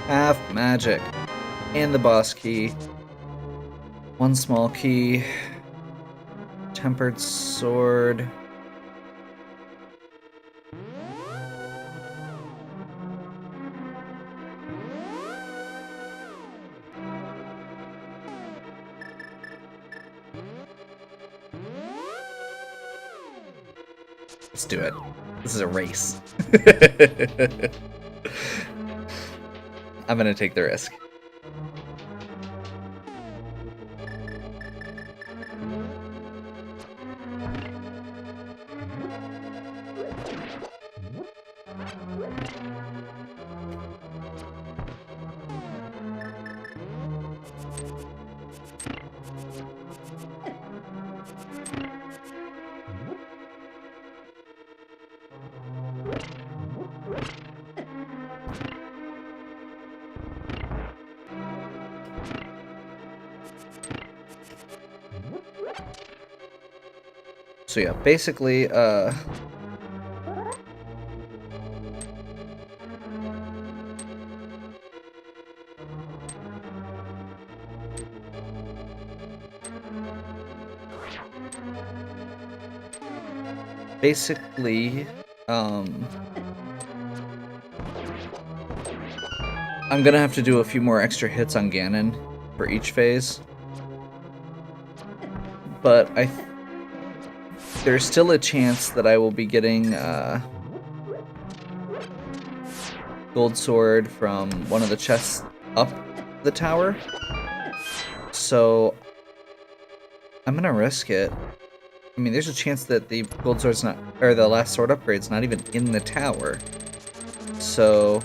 Half magic. And the boss key. 1 small key. Tempered sword. Let's do it. This is a race. I'm gonna take the risk. So yeah, basically, I'm gonna have to do a few more extra hits on Ganon for each phase. But there's still a chance that I will be getting Gold Sword from one of the chests up the tower. So I'm gonna risk it. I mean, there's a chance that the Gold Sword's not, or the last sword upgrade's not even in the tower. So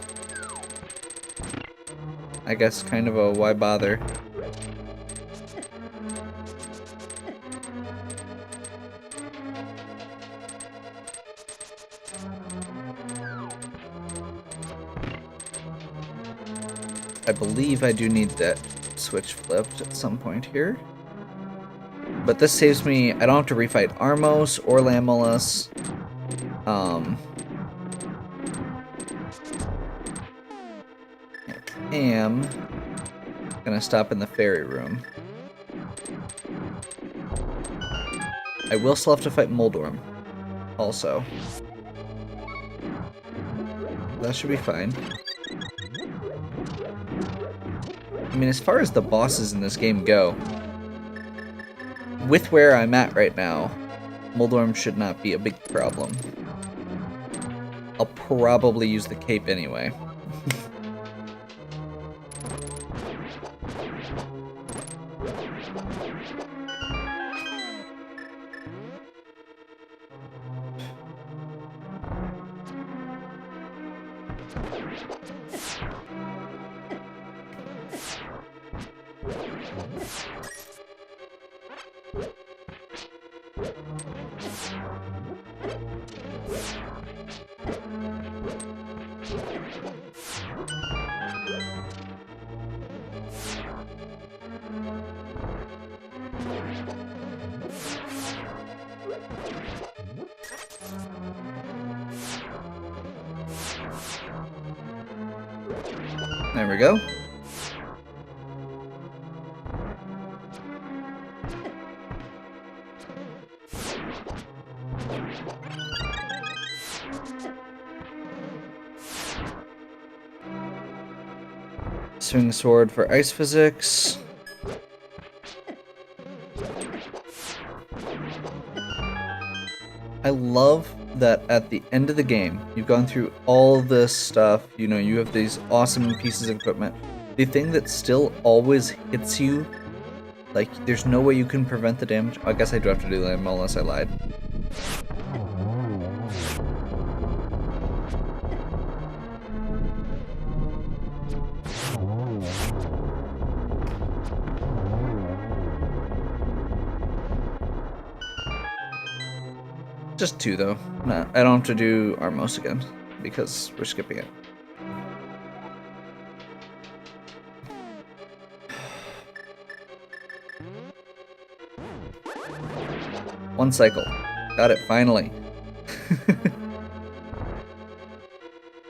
I guess kind of a why bother. I believe I do need that switch flipped at some point here. But this saves me, I don't have to refight Armos or Lamolus. I am gonna stop in the fairy room. I will still have to fight Moldorm, also. That should be fine. I mean, as far as the bosses in this game go, with where I'm at right now, Moldorm should not be a big problem. I'll probably use the cape anyway. There we go. Swing sword for ice physics. I love that at the end of the game, you've gone through all this stuff, you know, you have these awesome pieces of equipment. The thing that still always hits you, like, there's no way you can prevent the damage. I guess I do have to do that unless I lied. Just 2 though. No, I don't have to do Armos again because we're skipping it. One cycle. Got it, finally.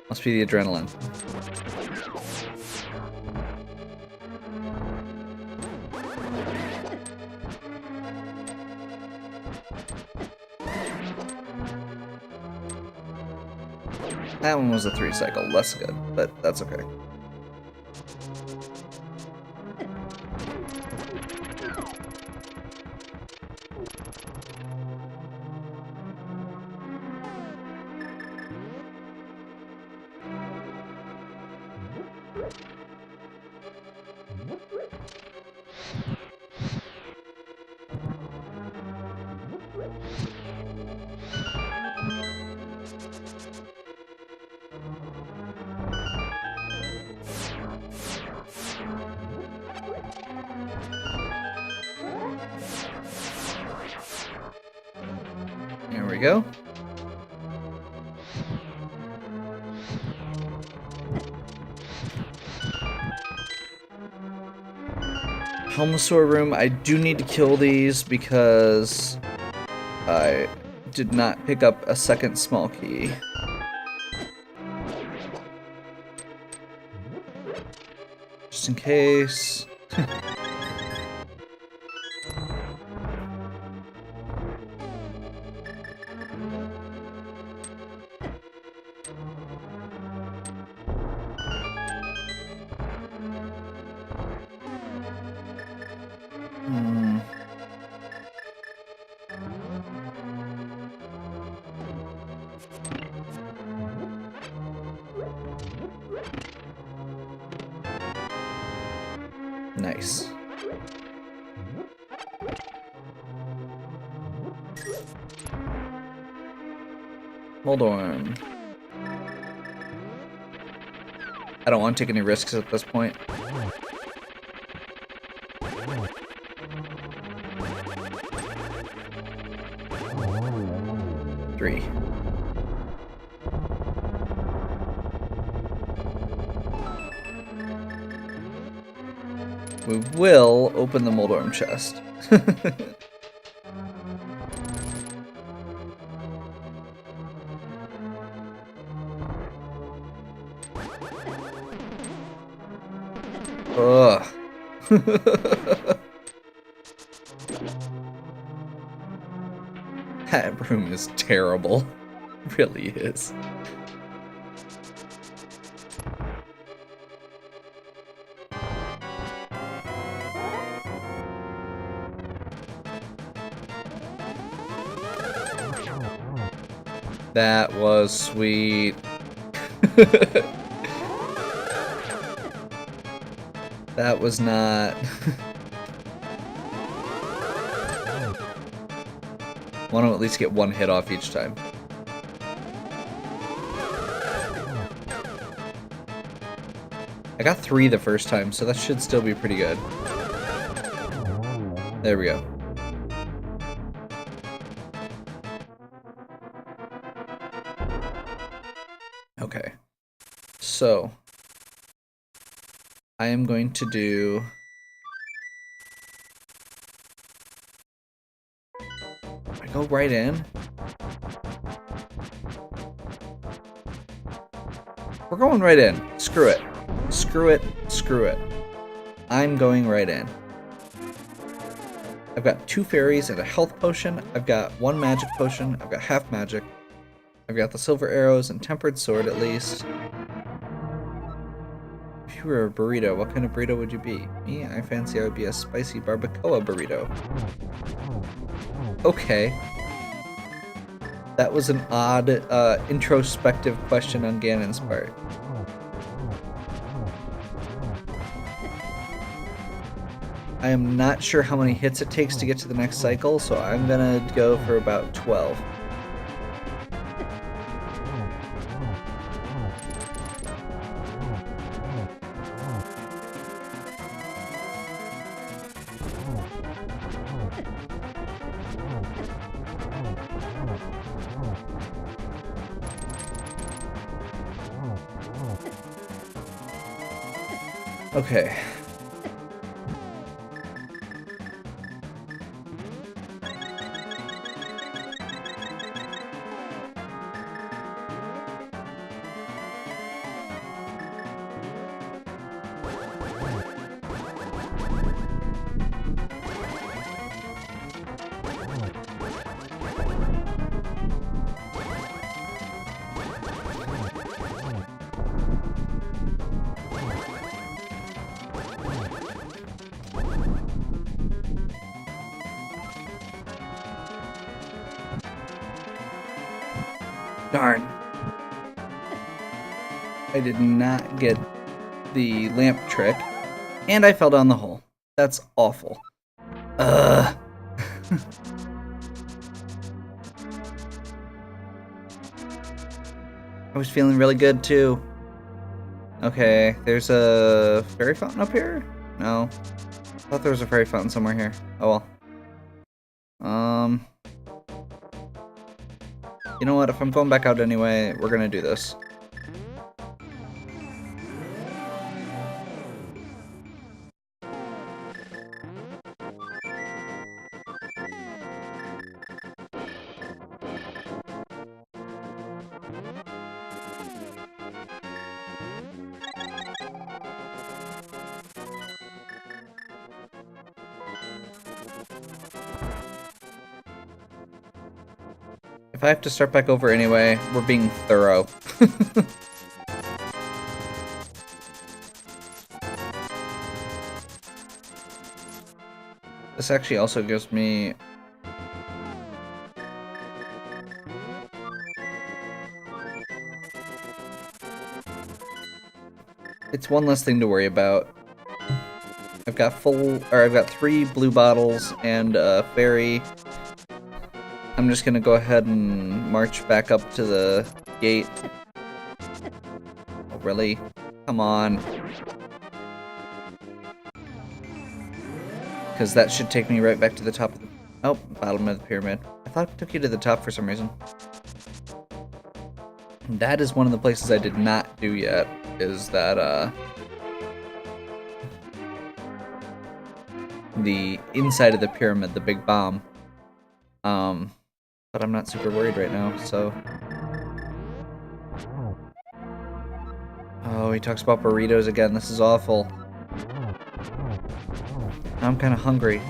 Must be the adrenaline. That one was a 3 cycle, less good, but that's okay. There we go. Helmosaur room, I do need to kill these because I did not pick up a second small key. Just in case. Nice. Moldorm. I don't want to take any risks at this point. Three. We will open the Moldorm chest. Ugh. That room is terrible. It really is. That was sweet. That was not. Want to at least get one hit off each time. I got 3 the first time, so that should still be pretty good. There we go. Okay. So I am going to do I go right in. We're going right in. Screw it. Screw it. Screw it. I'm going right in. I've got 2 fairies and a health potion. I've got 1 magic potion. I've got half magic. I've got the silver arrows and tempered sword at least. If you were a burrito, what kind of burrito would you be? Me, I fancy I would be a spicy barbacoa burrito. Okay. That was an odd, introspective question on Ganon's part. I am not sure how many hits it takes to get to the next cycle, so I'm gonna go for about 12. Okay. Darn. I did not get the lamp trick, and I fell down the hole. That's awful. Ugh. I was feeling really good too. Okay, there's a fairy fountain up here? No. I thought there was a fairy fountain somewhere here. Oh well. You know what? If I'm going back out anyway, we're gonna do this. If I have to start back over anyway, we're being thorough. This actually also gives me... It's one less thing to worry about. I've got 3 blue bottles and a fairy. I'm just gonna go ahead and march back up to the gate. Oh, really? Come on. Because that should take me right back to the top of the... Oh, bottom of the pyramid. I thought it took you to the top for some reason. That is one of the places I did not do yet, is that, the inside of the pyramid, the big bomb. But I'm not super worried right now, so... Oh, he talks about burritos again. This is awful. I'm kind of hungry.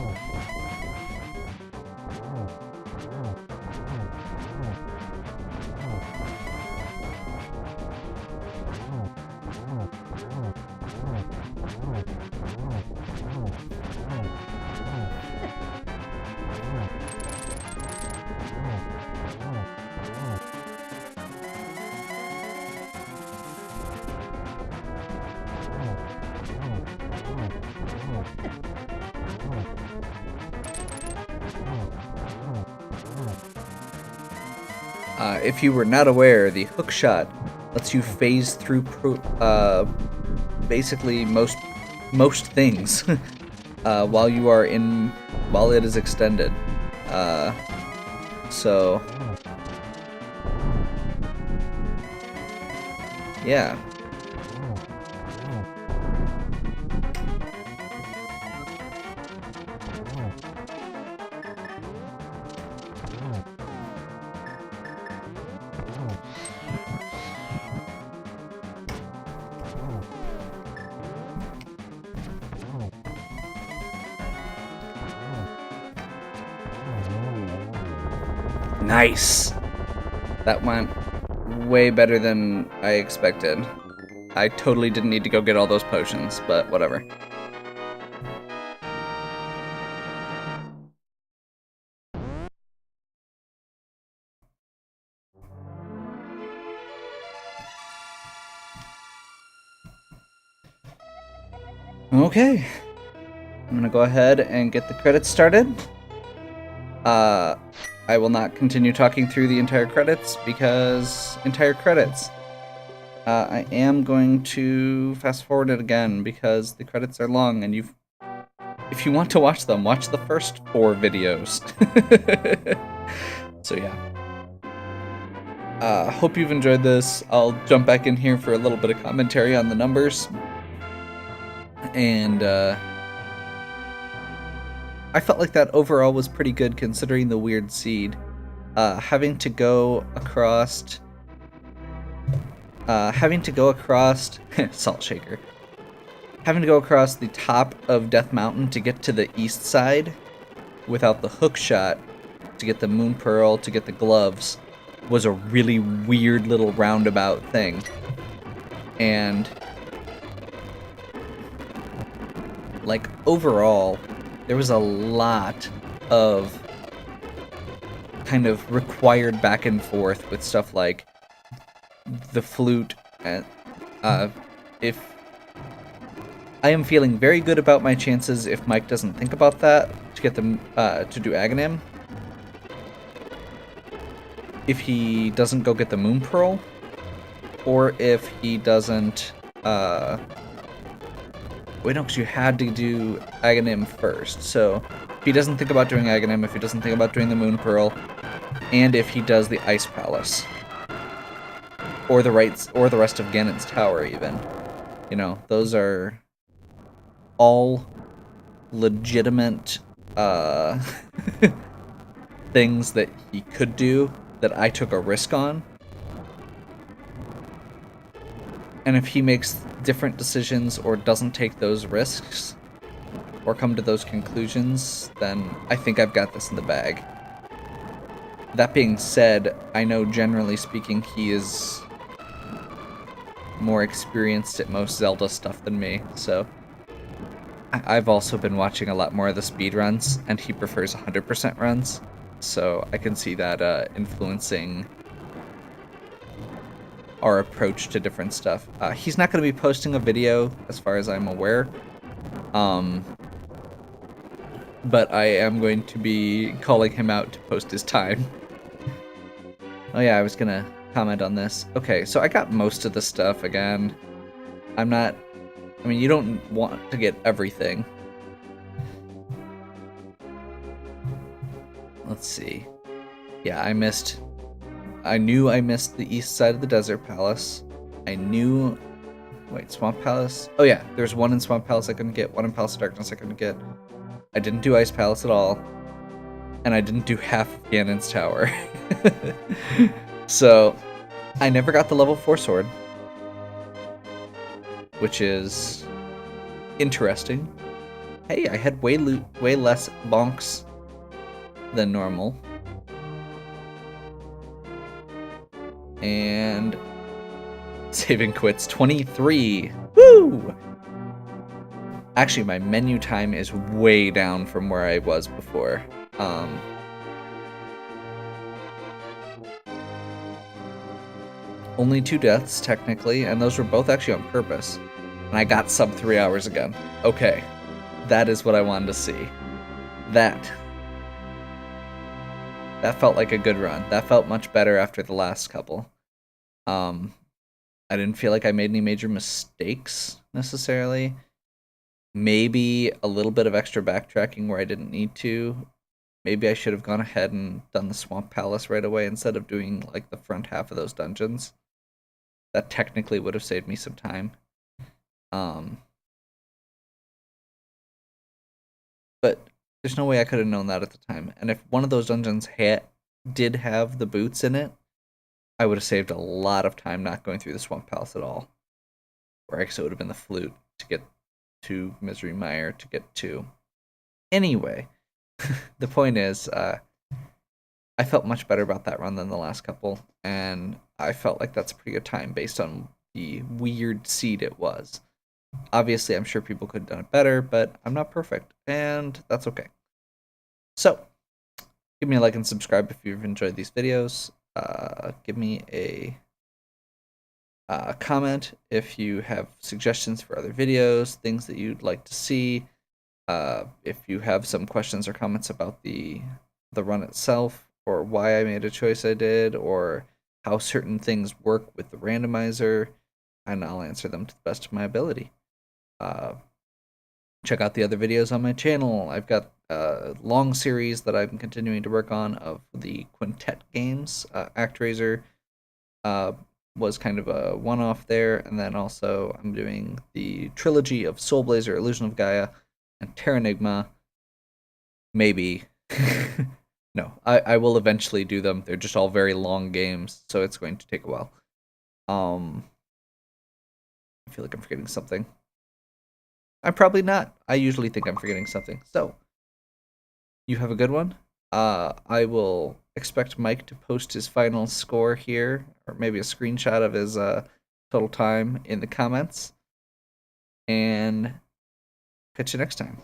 If you were not aware, the hook shot lets you phase through basically most things while it is extended. So yeah. Nice! That went way better than I expected. I totally didn't need to go get all those potions, but whatever. Okay. I'm gonna go ahead and get the credits started. I will not continue talking through the entire credits because entire credits. I am going to fast forward it again because the credits are long and if you want to watch them, watch the first 4 videos. So yeah. Hope you've enjoyed this. I'll jump back in here for a little bit of commentary on the numbers. And I felt like that overall was pretty good considering the weird seed. Having to go across Salt Shaker. Having to go across the top of Death Mountain to get to the east side without the hook shot to get the Moon Pearl to get the gloves was a really weird little roundabout thing. And like overall, there was a lot of kind of required back and forth with stuff like the flute. And if I am feeling very good about my chances if Mike doesn't think about that to get them to do Aghanim. If he doesn't go get the Moon Pearl, or if he doesn't wait, no, because you had to do Aghanim first. So if he doesn't think about doing Aghanim, if he doesn't think about doing the Moon Pearl, and if he does the Ice Palace, or the rest of Ganon's Tower, even, you know, those are all legitimate things that he could do that I took a risk on. And if he makes different decisions or doesn't take those risks or come to those conclusions, then I think I've got this in the bag. That being said, I know generally speaking he is more experienced at most Zelda stuff than me, so I've also been watching a lot more of the speedruns, and he prefers 100% runs, so I can see that influencing our approach to different stuff. He's not going to be posting a video, as far as I'm aware, but I am going to be calling him out to post his time. Oh yeah, I was going to comment on this. Okay, so I got most of the stuff again. I mean, you don't want to get everything. Let's see. Yeah, I knew I missed the east side of the Desert Palace. Wait, Swamp Palace? Oh yeah, there's one in Swamp Palace I couldn't get, one in Palace of Darkness I couldn't get. I didn't do Ice Palace at all. And I didn't do half of Ganon's Tower. So, I never got the level 4 sword. Which is interesting. Hey, I had way less bonks than normal. And saving quits 23. Woo! Actually, my menu time is way down from where I was before. Only 2 deaths, technically, and those were both actually on purpose. And I got sub 3 hours again. Okay, that is what I wanted to see. That felt like a good run. That felt much better after the last couple. I didn't feel like I made any major mistakes, necessarily. Maybe a little bit of extra backtracking where I didn't need to. Maybe I should have gone ahead and done the Swamp Palace right away instead of doing like the front half of those dungeons. That technically would have saved me some time. But there's no way I could have known that at the time. And if one of those dungeons did have the boots in it, I would have saved a lot of time not going through the Swamp Palace at all. Or actually it would have been the flute to get to Misery Mire to get to. Anyway, the point is, I felt much better about that run than the last couple, and I felt like that's a pretty good time based on the weird seed it was. Obviously, I'm sure people could have done it better, but I'm not perfect, and that's okay. So, give me a like and subscribe if you've enjoyed these videos. Give me a comment if you have suggestions for other videos, things that you'd like to see. If you have some questions or comments about the run itself, or why I made a choice I did, or how certain things work with the randomizer, and I'll answer them to the best of my ability. Check out the other videos on my channel. I've got a long series that I'm continuing to work on of the Quintet games. ActRaiser was kind of a one-off there, and then also I'm doing the trilogy of Soul Blazer, Illusion of Gaia, and Terranigma. Maybe. No, I will eventually do them. They're just all very long games, so it's going to take a while. I feel like I'm forgetting something. I'm probably not. I usually think I'm forgetting something. So, you have a good one. I will expect Mike to post his final score here, or maybe a screenshot of his total time in the comments. And catch you next time.